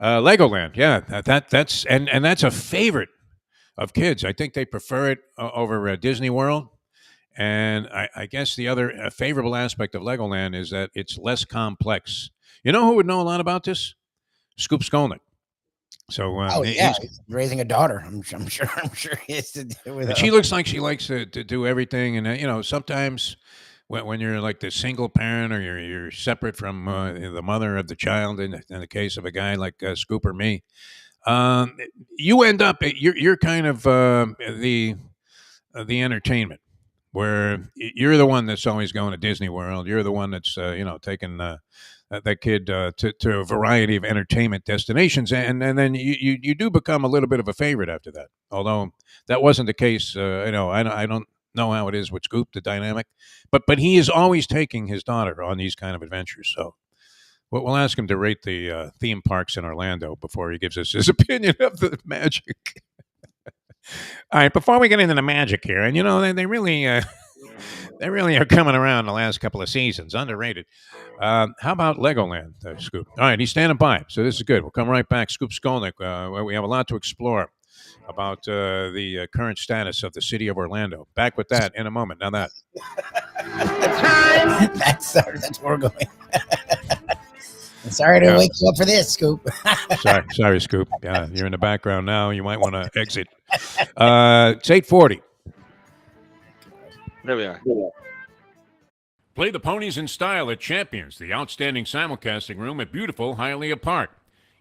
Legoland, yeah, that's and that's a favorite of kids. I think they prefer it over Disney World. And I guess the other favorable aspect of Legoland is that it's less complex. You know who would know a lot about this? Scoop Skolnick. So Oh yeah, he's raising a daughter. I'm sure he has to do with and she looks like she likes to do everything. And sometimes when you're like the single parent or you're separate from the mother of the child, in the case of a guy like Scoop or me, um, you end up you're kind of the entertainment, where you're the one that's always going to Disney World. You're the one that's taking that kid to a variety of entertainment destinations, and then you do become a little bit of a favorite after that. Although that wasn't the case, I don't know how it is with Scoop, the dynamic, but he is always taking his daughter on these kind of adventures. So we'll ask him to rate the theme parks in Orlando before he gives us his opinion of the magic. All right, before we get into the magic here, and they really they really are coming around the last couple of seasons, underrated. How about Legoland, Scoop? All right, he's standing by, so this is good. We'll come right back. Scoop Skolnick, we have a lot to explore about the current status of the city of Orlando. Back with that in a moment. Now that that's where we're going. I'm sorry to wake you up for this, Scoop. sorry, Scoop. Yeah, you're in the background now. You might want to exit. It's 8:40. There we are. Play the ponies in style at Champions, the outstanding simulcasting room at beautiful Hialeah Park.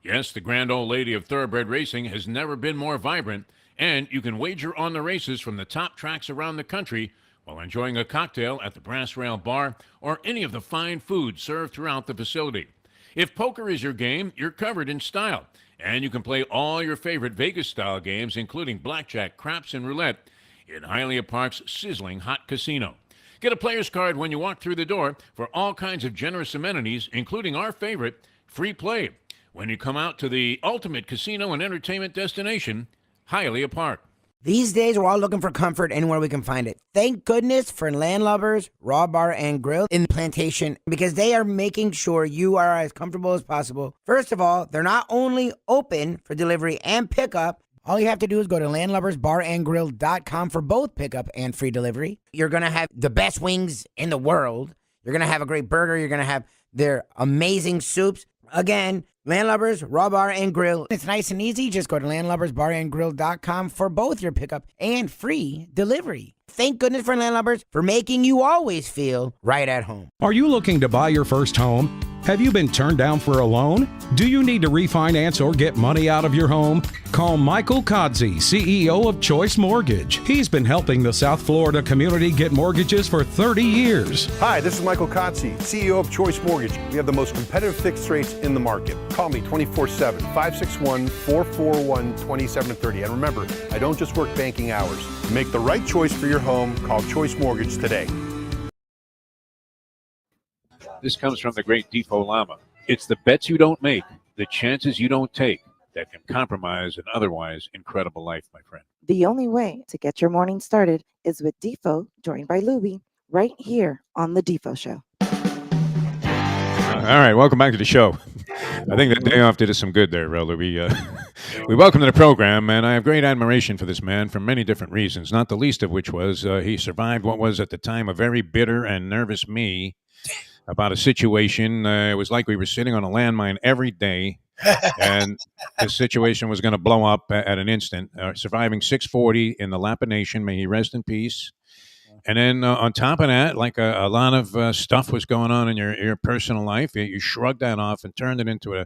Yes, the grand old lady of thoroughbred racing has never been more vibrant, and you can wager on the races from the top tracks around the country while enjoying a cocktail at the Brass Rail Bar or any of the fine food served throughout the facility. If poker is your game, you're covered in style, and you can play all your favorite Vegas-style games, including blackjack, craps, and roulette, in Hialeah Park's sizzling hot casino. Get a player's card when you walk through the door for all kinds of generous amenities, including our favorite, free play, when you come out to the ultimate casino and entertainment destination, Hialeah Park. These days, we're all looking for comfort anywhere we can find it. Thank goodness for Landlubbers Raw Bar and Grill in Plantation, because they are making sure you are as comfortable as possible. First of all, they're not only open for delivery and pickup. All you have to do is go to landlubbersbarandgrill.com for both pickup and free delivery. You're going to have the best wings in the world. You're going to have a great burger. You're going to have their amazing soups. Again, Landlubbers, Raw Bar, and Grill. It's nice and easy. Just go to landlubbersbarandgrill.com for both your pickup and free delivery. Thank goodness for Landlubbers for making you always feel right at home. Are you looking to buy your first home? Have you been turned down for a loan? Do you need to refinance or get money out of your home? Call Michael Kodsey, CEO of Choice Mortgage. He's been helping the South Florida community get mortgages for 30 years. Hi, this is Michael Kodsey, CEO of Choice Mortgage. We have the most competitive fixed rates in the market. Call me 24/7, 561-441-2730. And remember, I don't just work banking hours. To make the right choice for your home, call Choice Mortgage today. This comes from the great Defo Lama. It's the bets you don't make, the chances you don't take, that can compromise an otherwise incredible life, my friend. The only way to get your morning started is with Defo, joined by Lubie, right here on The Defo Show. All right, welcome back to the show. I think the day off did us some good there, Lubie. We welcome to the program, and I have great admiration for this man for many different reasons, not the least of which was he survived what was at the time a very bitter and nervous me about a situation. It was like we were sitting on a landmine every day, and the situation was going to blow up at an instant. Surviving 640 in the Lapa Nation, may he rest in peace. And then on top of that, like a lot of stuff was going on in your personal life. You shrugged that off and turned it into a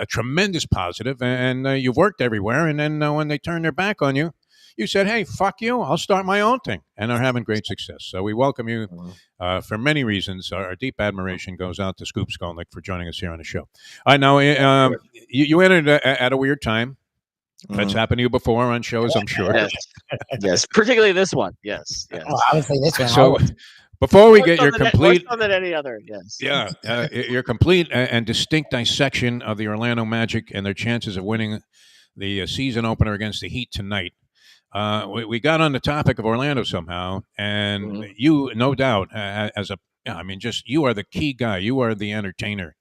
tremendous positive, and you've worked everywhere. And then when they turned their back on you, you said, hey, fuck you, I'll start my own thing, and are having great success. So we welcome you for many reasons. Our deep admiration goes out to Scoop Skolnick for joining us here on the show. I know you entered at a weird time. That's happened to you before on shows, I'm sure. Yes, particularly this one. Yes. Oh, I would say this one. So before we get your complete, more so than any other, yes. Yeah, your complete and distinct dissection of the Orlando Magic and their chances of winning the season opener against the Heat tonight. We got on the topic of Orlando somehow, and you, no doubt, you are the key guy. You are the entertainer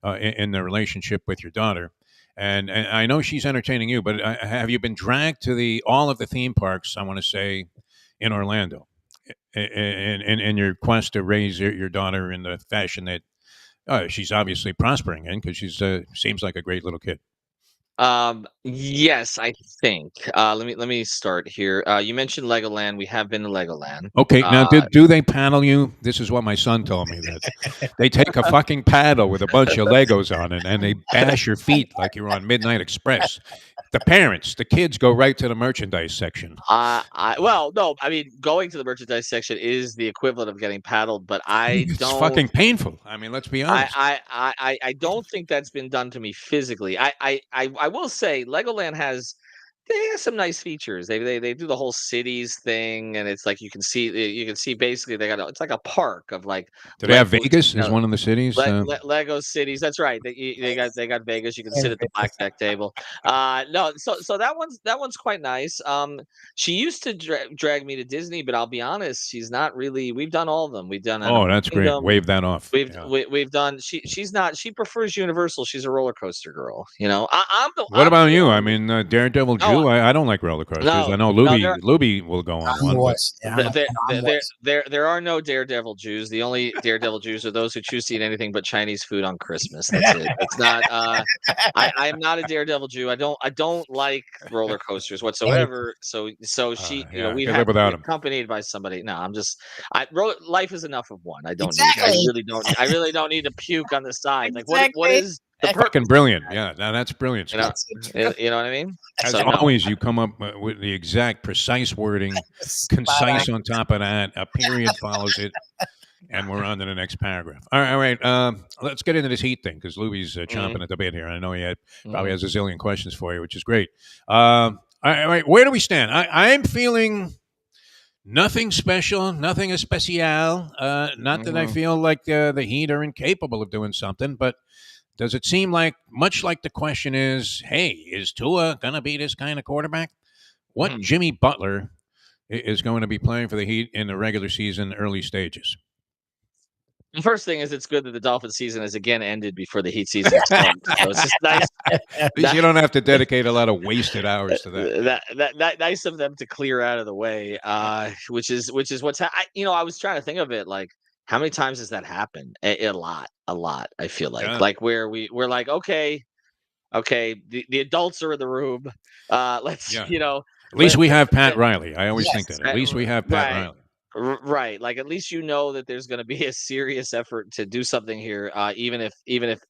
in the relationship with your daughter, and I know she's entertaining you. But have you been dragged to all of the theme parks? I want to say in Orlando, in your quest to raise your daughter in the fashion that she's obviously prospering in, because she's seems like a great little kid. Yes, I think. Let me start here. You mentioned Legoland. We have been to Legoland. Okay, now do they paddle you? This is what my son told me, that they take a fucking paddle with a bunch of Legos on it and they bash your feet like you're on Midnight Express. The kids go right to the merchandise section. Well, no, I mean, going to the merchandise section is the equivalent of getting paddled, but I It's don't. fucking painful. I mean, let's be honest. I don't think that's been done to me physically. I will say Legoland has they have some nice features. They do the whole cities thing, and it's like you can see basically it's like a park of like Do they have Legos, Vegas as one of the cities? Lego cities. That's right. They got Vegas. You can sit at the blackjack table. No, so that one's quite nice. She used to drag me to Disney, but I'll be honest, she's not really. We've done all of them. We've done Oh, that's great. Kingdom. Wave that off. Yeah. We've done. She's not. She prefers Universal. She's a roller coaster girl. You know. What about you? I mean, Daredevil Jew. I don't like roller coasters. I know Lubie will go on one. There are no Daredevil Jews. The only Daredevil Jews are those who choose to eat anything but Chinese food on Christmas. That's it. It's not. I am not a Daredevil Jew. I don't like roller coasters whatsoever. So she. You know, we have to be accompanied by somebody. No, I'm just. Life is enough of one. I don't need. I really don't need to puke on the side. Like what is the fucking brilliant? Yeah, now that's brilliant. You know what I mean? As always, you come up with the exact precise wording, concise on top of that. A period follows it, and we're on to the next paragraph. All right. Let's get into this Heat thing because Louie's chomping at the bit here. I know he probably has a zillion questions for you, which is great. All right, where do we stand? I'm feeling nothing special, nothing especial. Not that I feel like the Heat are incapable of doing something, but does it seem like, much like the question is, hey, is Tua going to be this kind of quarterback? What Jimmy Butler is going to be playing for the Heat in the regular season early stages? The first thing is it's good that the Dolphins season has again ended before the Heat season started. So it's just nice. At least you don't have to dedicate a lot of wasted hours to that. That nice of them to clear out of the way, which is what's I was trying to think of it like how many times has that happened? A lot. I feel like where we're like okay, the adults are in the room. Let's At least we have Pat Riley. I always think that. At least we have Pat Riley. Right. Like at least you know that there's going to be a serious effort to do something here, even if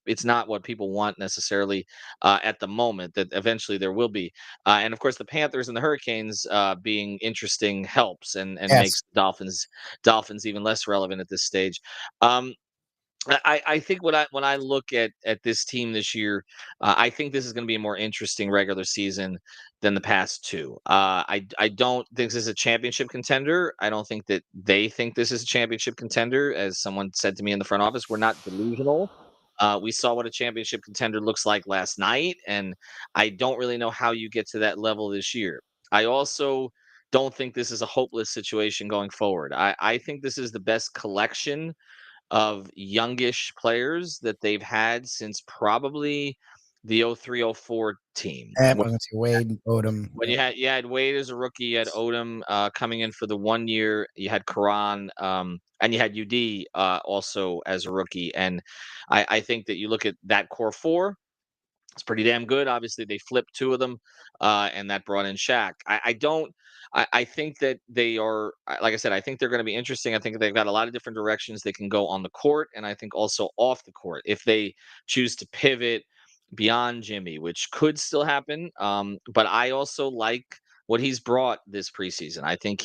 it's not what people want necessarily at the moment. That eventually there will be, and of course the Panthers and the Hurricanes being interesting helps and makes Dolphins even less relevant at this stage. I think when I look at this team this year, I think this is going to be a more interesting regular season than the past two. I don't think this is a championship contender. I don't think that they think this is a championship contender. As someone said to me in the front office, we're not delusional. We saw what a championship contender looks like last night, and I don't really know how you get to that level this year. I also don't think this is a hopeless situation going forward. I think this is the best collection of youngish players that they've had since probably the 03-04 team. Wade, Odom. When you had Wade as a rookie, you had Odom coming in for the 1 year, you had Karan, and you had UD also as a rookie. And I think that you look at that core four, it's pretty damn good. Obviously, they flipped two of them, and that brought in Shaq. I think that they are, like I said, I think they're going to be interesting. I think they've got a lot of different directions they can go on the court, and I think also off the court if they choose to pivot beyond Jimmy, which could still happen. But I also like what he's brought this preseason. I think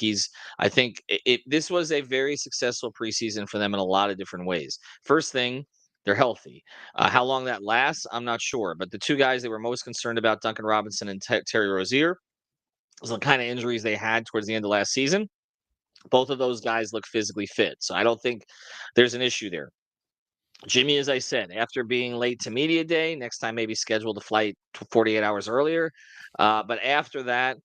this was a very successful preseason for them in a lot of different ways. First thing, they're healthy. How long that lasts, I'm not sure. But the two guys they were most concerned about, Duncan Robinson and Terry Rozier, was the kind of injuries they had towards the end of last season. Both of those guys look physically fit. So I don't think there's an issue there. Jimmy, as I said, after being late to media day, next time maybe schedule the flight 48 hours earlier. But after that,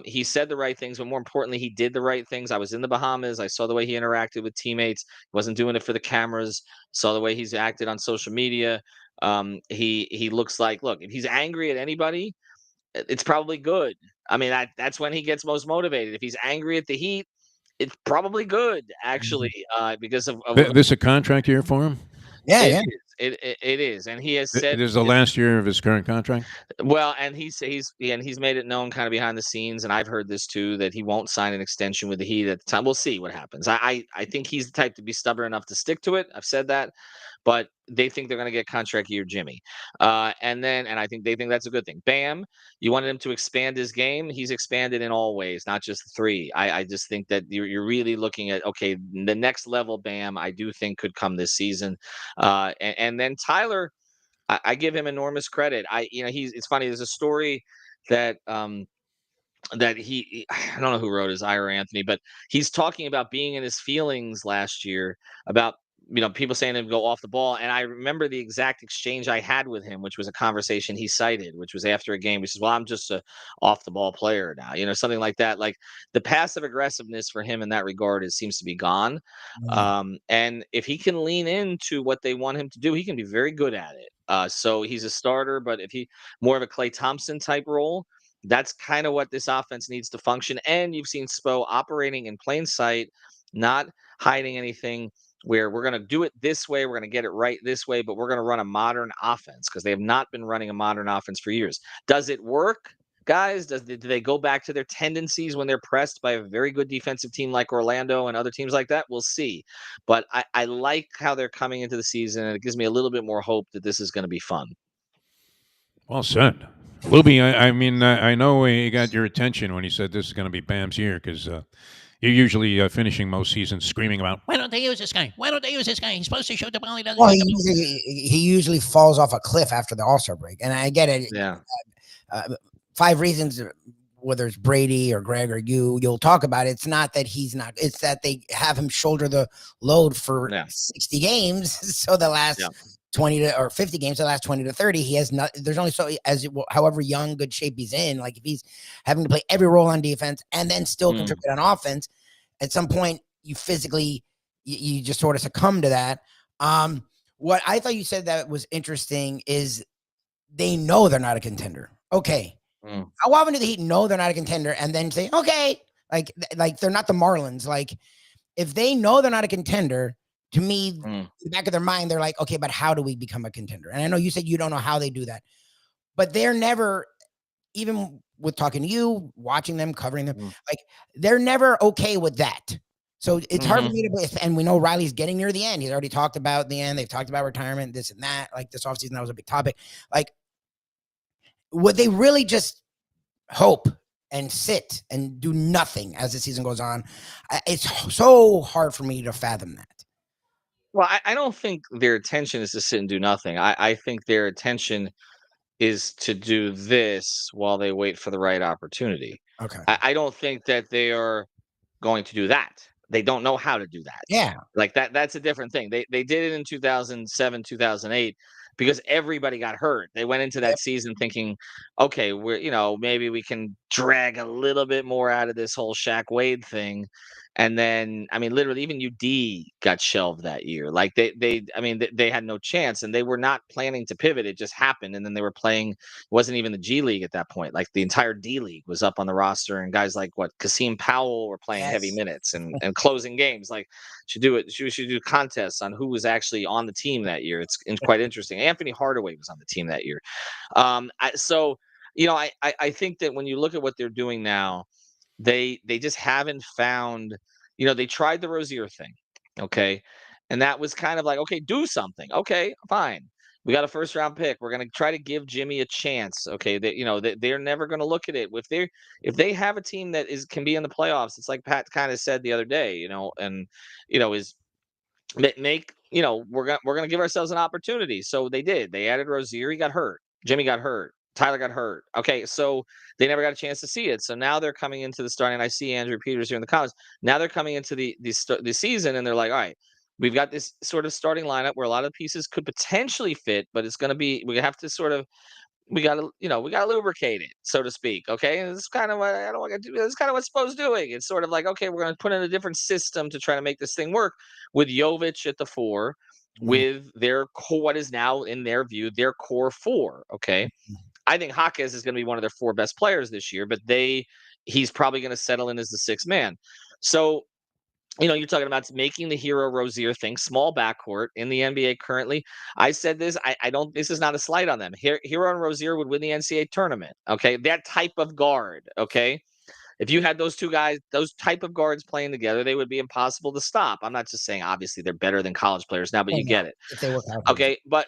he said the right things, but more importantly, he did the right things. I was in the Bahamas. I saw the way he interacted with teammates. He wasn't doing it for the cameras. Saw the way he's acted on social media. He looks like, look, if he's angry at anybody, it's probably good. I mean, that's when he gets most motivated. If he's angry at the Heat, it's probably good, actually, because of this a contract year for him? Yeah. It is, and he has said This is the last year of his current contract. well, and he's made it known kind of behind the scenes, and I've heard this too, that he won't sign an extension with the Heat at the time. We'll see what happens. I think he's the type to be stubborn enough to stick to it. I've said that, but they think they're going to get contract year Jimmy, and I think they think that's a good thing. Bam, you wanted him to expand his game. He's expanded in all ways, not just the three. I just think that you're really looking at, okay, the next level. Bam, I do think could come this season, and then Tyler. I give him enormous credit. It's funny. There's a story that I don't know who wrote his Ira Anthony, but he's talking about being in his feelings last year about people saying to him go off the ball, and I remember the exact exchange I had with him, which was a conversation he cited, which was after a game. He says, "Well, I'm just a off the ball player now," something like that. Like the passive aggressiveness for him in that regard seems to be gone. And if he can lean into what they want him to do, he can be very good at it. So he's a starter, but if he more of a Klay Thompson type role, that's kind of what this offense needs to function. And you've seen Spo operating in plain sight, not hiding anything, where we're going to do it this way. We're going to get it right this way, but we're going to run a modern offense because they have not been running a modern offense for years. Does it work, guys? Do they go back to their tendencies when they're pressed by a very good defensive team like Orlando and other teams like that? We'll see. But I like how they're coming into the season, and it gives me a little bit more hope that this is going to be fun. Well said. Lubie, I know he got your attention when he said this is going to be Bam's year because you're usually finishing most seasons screaming about, why don't they use this guy? Why don't they use this guy? He's supposed to shoot the ball. He doesn't. Well, he usually falls off a cliff after the All-Star break, and I get it. Yeah. 5 reasons, whether it's Brady or Greg or you'll talk about it. It's not that he's not. It's that they have him shoulder the load for 60 games. So the last 20 to or 50 games, the last 20 to 30, he has not. There's only however young, good shape he's in. Like if he's having to play every role on defense and then still contribute on offense, at some point you physically you just sort of succumb to that. What I thought you said that was interesting is they know they're not a contender. Okay. How often do the Heat know they're not a contender and then say, okay, like they're not the Marlins. Like if they know they're not a contender, to me, in the back of their mind, they're like, okay, but how do we become a contender? And I know you said you don't know how they do that, but they're never, even with talking to you, watching them, covering them, like they're never okay with that. So it's hard for me to believe. And we know Riley's getting near the end. He's already talked about the end. They've talked about retirement, this and that. Like this offseason, that was a big topic. Like, would they really just hope and sit and do nothing as the season goes on? It's so hard for me to fathom that. Well, I don't think their intention is to sit and do nothing. I think their intention is to do this while they wait for the right opportunity. Okay. I don't think that they are going to do that. They don't know how to do that. Yeah. Like that's a different thing. They did it in 2007, 2008 because everybody got hurt. They went into that season thinking, okay, maybe we can drag a little bit more out of this whole Shaq Wade thing. And then, literally, even UD got shelved that year. Like they had no chance, and they were not planning to pivot. It just happened, and then they were playing. It wasn't even the G League at that point. Like the entire D League was up on the roster, and guys like Kasim Powell were playing heavy minutes and closing games. Like should do it. We should do contests on who was actually on the team that year. It's quite interesting. Anthony Hardaway was on the team that year. I think that when you look at what they're doing now, they just haven't found, they tried the Rozier thing. Okay. And that was kind of like, okay, do something. Okay, fine. We got a first round pick. We're going to try to give Jimmy a chance. Okay. They're never going to look at it. If they have a team that can be in the playoffs, it's like Pat kind of said the other day, is make, we're going to give ourselves an opportunity. So they did. They added Rozier. He got hurt. Jimmy got hurt. Tyler got hurt. Okay, so they never got a chance to see it. So now they're coming into the starting. And I see Andrew Peters here in the comments. Now they're coming into the season, and they're like, all right, we've got this sort of starting lineup where a lot of pieces could potentially fit, but it's going to be we have to sort of we got to lubricate it, so to speak. Okay, and this is kind of what I don't want to do. This is kind of what Spo's doing. It's sort of like, okay, we're going to put in a different system to try to make this thing work with Jovic at the 4, with their what is now in their view their core 4. Okay. I think Jaquez is going to be one of their 4 best players this year, but he's probably going to settle in as the 6th man. So you're talking about making the Hero Rozier thing, small backcourt in the NBA currently. I said this. I don't. This is not a slight on them. Hero and Rozier would win the NCAA tournament. Okay, that type of guard. Okay, if you had those two guys, those type of guards playing together, they would be impossible to stop. I'm not just saying obviously they're better than college players now, but you get it. If they work out. for Okay, but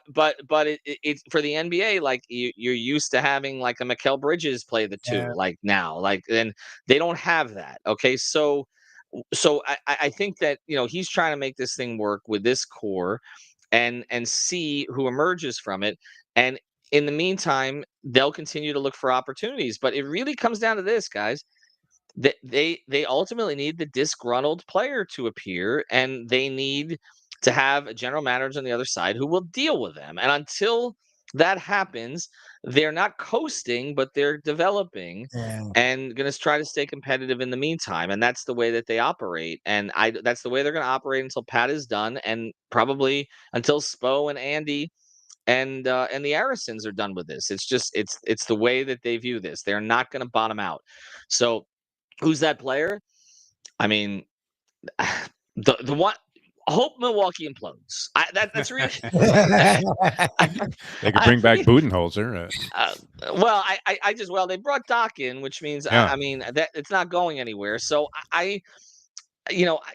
it's for the NBA, like you're used to having like a Mikal Bridges play the two, Yeah. like now, like and they don't have that. Okay, so I think that he's trying to make this thing work with this core, and see who emerges from it, and in the meantime, they'll continue to look for opportunities. But it really comes down to this, guys. They ultimately need the disgruntled player to appear, and they need to have a general manager on the other side who will deal with them. And until that happens, they're not coasting, but they're developing Yeah. and going to try to stay competitive in the meantime. And that's the way that they operate. And that's the way they're going to operate until Pat is done, and probably until Spo and Andy and the Arisons are done with this. It's just it's the way that they view this. They're not going to bottom out. So who's that player? I mean, the one. Hope Milwaukee implodes. That's really. They could bring back Budenholzer. Well, I just they brought Doc in, which means Yeah. I mean that it's not going anywhere. So I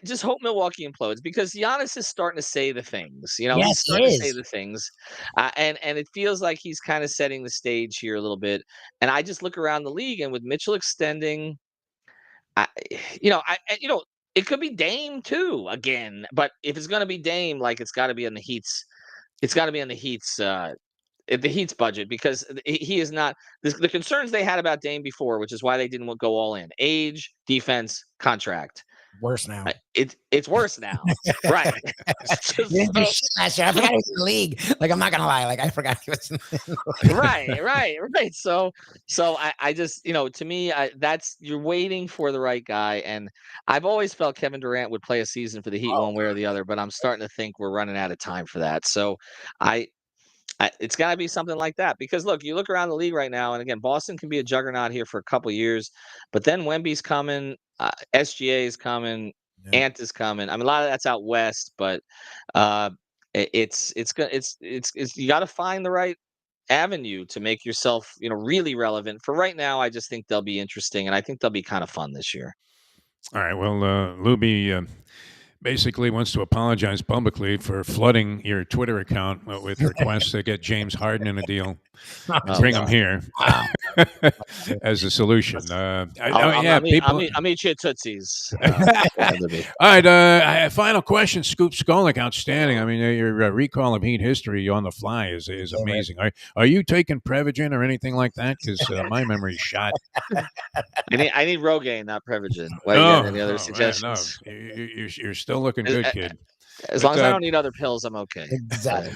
just hope Milwaukee implodes, because Giannis is starting to say the things. He's Yes, he starting to say is. the things, and it feels like he's kind of setting the stage here a little bit. And I just look around the league, and with Mitchell extending, it could be Dame too again. But if it's going to be Dame, like it's got to be on the Heat's. It's got to be on the Heat's. The Heat's budget, because he is not the concerns they had about Dame before, which is why they didn't go all in. Age, defense, contract. Worse now. It's worse now, right? He didn't do shit last year. I forgot he was in the league. Like, I'm not gonna lie. Like, I forgot he was in the league. Right. So I just to me, that's you're waiting for the right guy, and I've always felt Kevin Durant would play a season for the Heat one way or the other, but I'm starting to think we're running out of time for that. So it's got to be something like that, because look, you look around the league right now, and again, Boston can be a juggernaut here for a couple years, but then Wemby's coming, SGA is coming, Ant is coming. I mean, a lot of that's out west, but it's you got to find the right avenue to make yourself really relevant. For right now, I just think they'll be interesting, and I think they'll be kind of fun this year. All right. Well, Lubie basically wants to apologize publicly for flooding your Twitter account with requests to get James Harden in a deal, bring him here as a solution. I'll meet you at Tootsie's. All right. Final question, Scoop Skolnick, outstanding. I mean, your recall of Heat history on the fly is amazing. Are you taking Prevagen or anything like that? Because my memory's shot. I need Rogaine, not Prevagen. Any other suggestions? Man, no. You're still looking good, kid. As long as I don't need other pills, I'm okay. Exactly.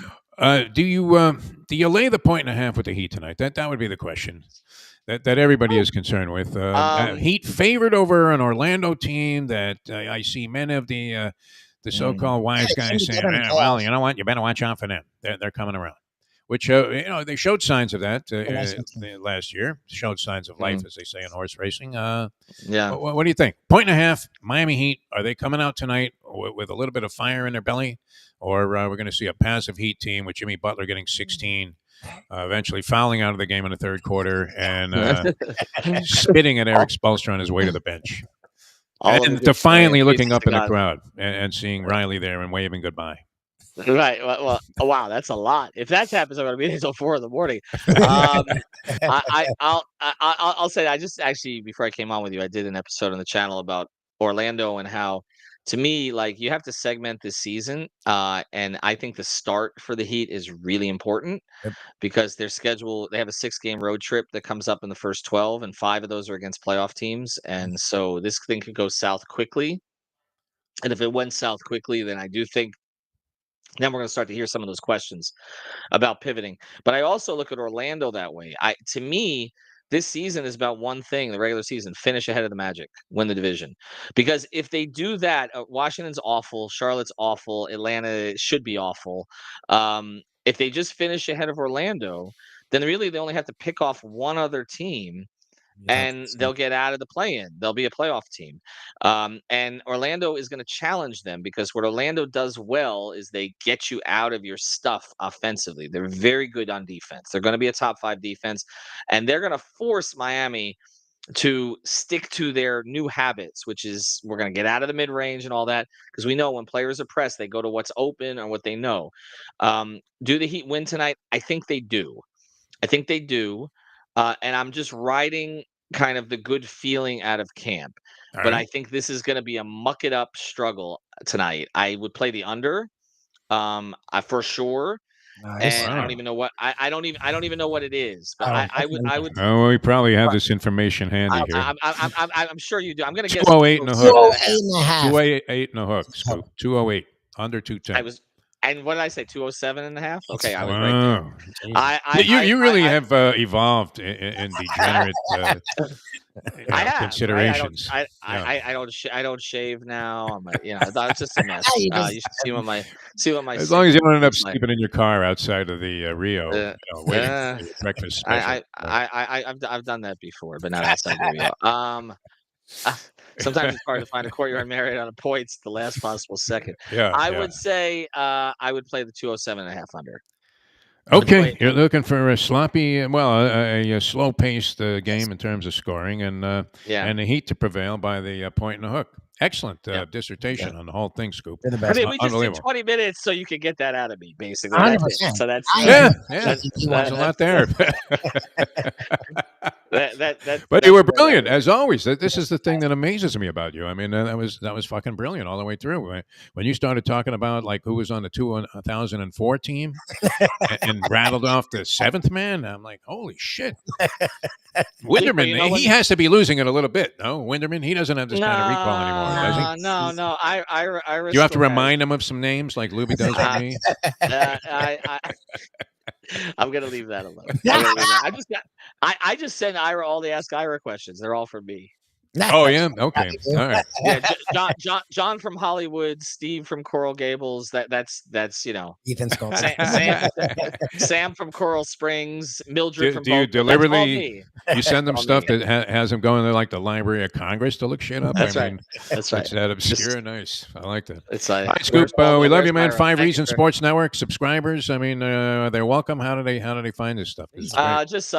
Do you lay the 1.5 with the Heat tonight? That would be the question that everybody is concerned with. Heat favored over an Orlando team that I see many of the so-called wise guys saying, well, you know what? You better watch out for them. They're coming around. Which they showed signs of that last year. Showed signs of life, as they say in horse racing. Yeah. What do you think? 1.5. Miami Heat, are they coming out tonight with a little bit of fire in their belly, or we're going to see a passive Heat team with Jimmy Butler getting 16, eventually fouling out of the game in the third quarter and spitting at Eric Spoelstra on his way to the bench, and defiantly looking up in the crowd and seeing Riley there and waving goodbye? Right. Well, wow, that's a lot. If that happens, I'm going to be until 4 a.m. I'll say I just actually, before I came on with you, I did an episode on the channel about Orlando and how, to me, like, you have to segment this season. And I think the start for the Heat is really important because their schedule, they have a 6-game road trip that comes up in the first 12, and 5 of those are against playoff teams. And so this thing could go south quickly. And if it went south quickly, then I do think then we're going to start to hear some of those questions about pivoting. But I also look at Orlando that way. To me, this season is about one thing, the regular season: finish ahead of the Magic, win the division. Because if they do that, Washington's awful, Charlotte's awful, Atlanta should be awful. If they just finish ahead of Orlando, then really they only have to pick off one other team and they'll get out of the play-in. They'll be a playoff team. And Orlando is going to challenge them because what Orlando does well is they get you out of your stuff offensively. They're very good on defense. They're going to be a top 5 defense, and they're going to force Miami to stick to their new habits, which is we're going to get out of the mid-range and all that, because we know when players are pressed, they go to what's open or what they know. Do the Heat win tonight? I think they do. And I'm just riding kind of the good feeling out of camp. All But right. I think this is going to be a muck it up struggle tonight. I would play the under, for sure. Nice. And I Wow. don't even know what I don't even know what it is. But I would. Oh, we probably have this information handy here. I'm sure you do. I'm going to guess 208 and a hook. 208 and a half. 208 and a hook. Scoop. 208 under 210. I was, and what did I say? 207 and a half. Okay, I was right there. Wow. You really have evolved in degenerate considerations. I don't shave now. It's just a mess. You should see what my As long as you don't end up looks like. sleeping in your car outside of the Rio, waiting for your breakfast special. I've done that before, but not outside the Rio. Sometimes it's hard to find a courtyard Marriott on a points at the last possible second. I would say I would play the 207.5 under. Okay, you're looking for a sloppy, a slow-paced game in terms of scoring, and the Heat to prevail by the point and a hook. Excellent dissertation on the whole thing, Scoop. You're the I best. mean, we just did 20 minutes, so you could get that out of me, basically. 100%. So that's there's a lot there. But you were brilliant as always. This is the thing that amazes me about you. I mean, that was fucking brilliant all the way through. When you started talking about like who was on the 2004 team and rattled off the 7th man, I'm like, holy shit. Winderman, he has to be losing it a little bit. No, Winderman, he doesn't have this kind of recall anymore, does he? No. I You have to remind him of some names like Lubie does with me. I'm gonna leave that alone. I just send Ira all the Ask Ira questions. They're all for me. Oh yeah, okay, all right. Yeah, John from Hollywood, Steve from Coral Gables. That's Ethan Skolnick. Sam from Coral Springs, Mildred from. Do you deliberately? You send them stuff that has them going to like the Library of Congress to look shit up. That's right. That's right. It's that obscure. Nice. I like that. It's like, all right, Scoop. We love you, man. 5 Reasons Sports Network subscribers. I mean, they're welcome. How do they find this stuff? This just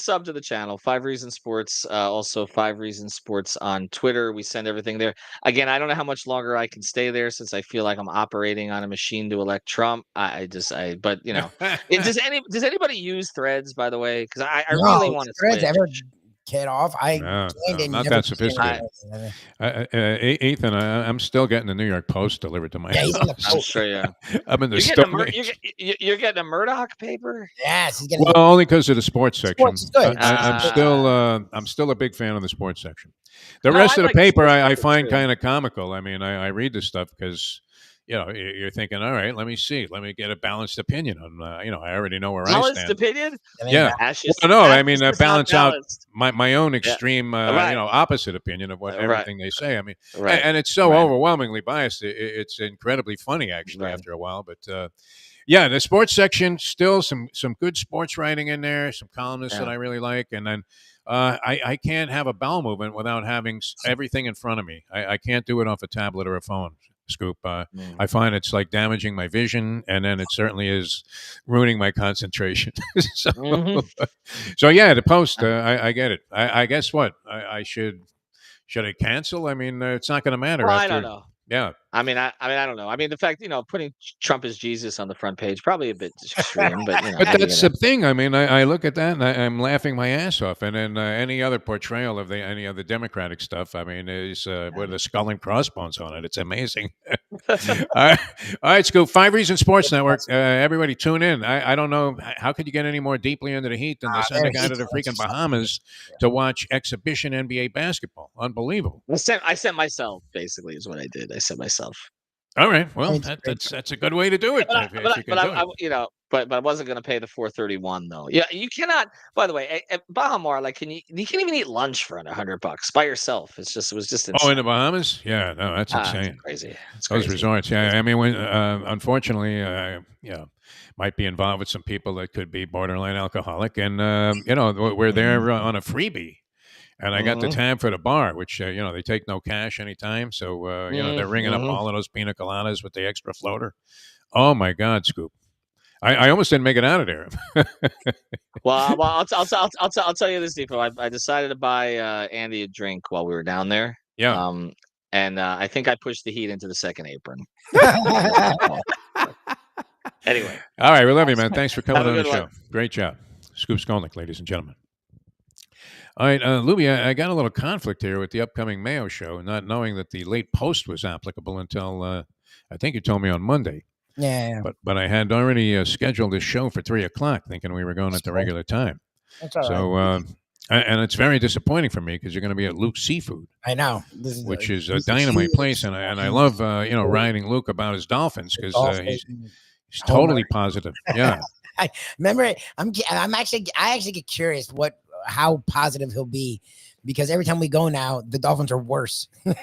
sub to the channel. 5 Reasons Sports. Also 5 Reasons Sports on Twitter. We send everything there. Again, I don't know how much longer I can stay there since I feel like I'm operating on a machine to elect Trump. Does anybody use Threads, by the way? Because I really want to Threads switch. ever get off? not that sophisticated. Ethan, I'm still getting the New York Post delivered to my house. I'm sure you. I'm in the You're getting a Murdoch paper? Yes, he's getting. Well, only because of the sports section. Sports is good. I'm still a big fan of the sports section. The rest of the paper I find kind of comical. I mean, I read this stuff because you're thinking, all right, let me see, let me get a balanced opinion on. I already know where I stand. Balanced opinion? Yeah. I mean, balance out my own extreme, opposite opinion of what everything they say. I mean, and it's so overwhelmingly biased. It's incredibly funny actually after a while, but. The sports section, still some good sports writing in there, some columnists that I really like. And then I can't have a bowel movement without having everything in front of me. I can't do it off a tablet or a phone, Scoop. I find it's like damaging my vision, and then it certainly is ruining my concentration. So the Post, I get it. I guess what? Should I cancel? I mean, it's not going to matter. Well, I don't know. Yeah. I don't know. I mean, the fact, putting Trump as Jesus on the front page, probably a bit extreme, but But that's the thing. I mean, I look at that and I'm laughing my ass off. And then any other portrayal of any other Democratic stuff, I mean, is with a skull and crossbones on it. It's amazing. All right, Scoop. 5 Reasons Sports Network. Everybody tune in. I don't know. How could you get any more deeply into the Heat than to send a guy to the freaking Bahamas to watch exhibition NBA basketball? Unbelievable. I sent myself, basically, is what I did. I sent myself. All right. Well, that's a good way to do it. But I wasn't going to pay the $431 though. Yeah, you cannot. By the way, at Bahamar, like, you can't even eat lunch for $100 by yourself. It was just insane. Oh, in the Bahamas? Yeah, no, that's insane. It's crazy. Those resorts. Yeah, I mean, when unfortunately, might be involved with some people that could be borderline alcoholic, and we're there on a freebie. And I got the Mhm. tab for the bar, which they take no cash anytime. So they're ringing up Mhm. all of those pina coladas with the extra floater. Oh my God, Scoop! I almost didn't make it out of there. Well, I'll tell you this, Defo. I decided to buy Andy a drink while we were down there. Yeah. And I think I pushed the heat into the second apron. Anyway, All right, we love you, man. Thanks for coming Have a on the good show. one. Great job, Scoop Skolnick, ladies and gentlemen. All right, Lubie, I got a little conflict here with the upcoming Mayo show, not knowing that the late post was applicable until I think you told me on Monday. Yeah. But I had already scheduled this show for 3:00, thinking we were going at the regular time. That's all right. So, and it's very disappointing for me because you're going to be at Luke's Seafood, I know. which is a dynamite place, and I love riding Luke about his dolphins because he's totally positive. Yeah. I remember. I actually get curious how positive he'll be, because every time we go now, the Dolphins are worse. Yeah,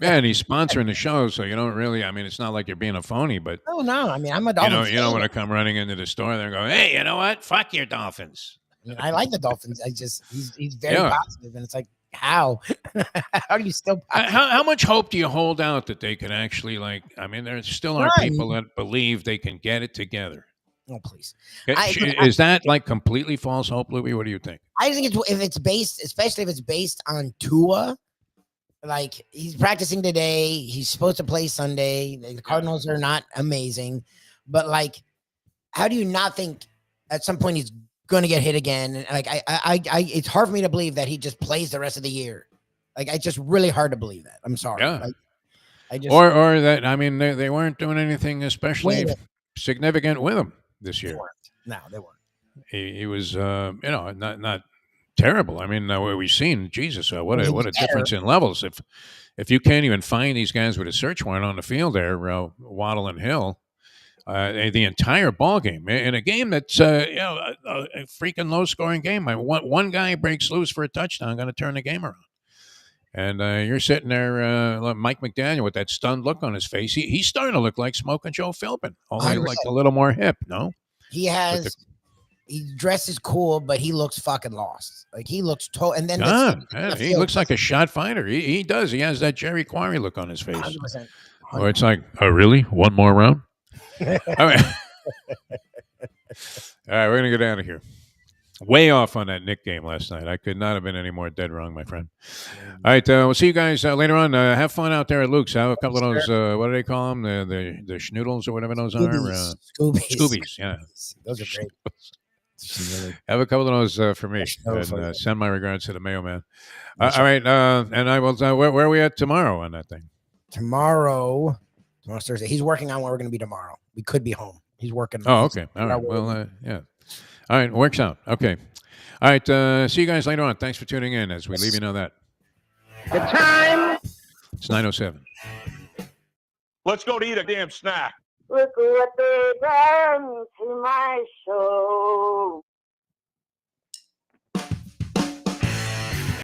and he's sponsoring the show, so you don't really. I mean, it's not like you're being a phony, but No. I mean, I'm a Dolphins. you don't want to come running into the store and go, "Hey, you know what? Fuck your Dolphins." I like the Dolphins. He's very Yeah. positive, and it's like, how? How do you still? How much hope do you hold out that they can actually I mean, there still are Right. people that believe they can get it together. Oh, please. Is that like completely false hope, Lubie? What do you think? I think if it's based, especially if it's based on Tua, like he's practicing today, he's supposed to play Sunday. The Cardinals are not amazing, but like, how do you not think at some point he's going to get hit again? And like, it's hard for me to believe that he just plays the rest of the year. Like, it's just really hard to believe that. I'm sorry. Yeah. Like, I just Or that, I mean, they weren't doing anything especially Wait. significant with him this they year. weren't. No, they weren't. He was, not terrible. I mean, we've seen Jesus. What He a was difference in levels. If you can't even find these guys with a search warrant on the field there, Waddle and Hill, the entire ball game in a game that's a freaking low scoring game. One guy breaks loose for a touchdown, going to turn the game around. And you're sitting there, like Mike McDaniel, with that stunned look on his face. He's starting to look like Smoking Joe Philbin, only 100%. like a little more hip. No, He dresses cool, but he looks fucking lost. Like he looks and then he looks like a shot fighter. He does. He has that Jerry Quarry look on his face. 100%. Or it's like, oh really? One more round? All right. All right, we're gonna get out of here. Way off on that Nick game last night. I could not have been any more dead wrong, my friend. All right, we'll see you guys later on. Have fun out there at Luke's. Have a couple of those. What do they call them? The schnoodles or whatever those are. Scoobies. Yeah, Those are great. have a couple of those for me, and send my regards to the Mayo Man. All right, and I will. Where are we at tomorrow on that thing? Tomorrow's Thursday. He's working on where we're going to be tomorrow. We could be home. He's working. Oh, okay. All right. Well, yeah. All right. Works out. Okay. All right. See you guys later on. Thanks for tuning in as we leave you know that. The time. It's 9:07. Let's go to eat a damn snack. Look what they done to my show.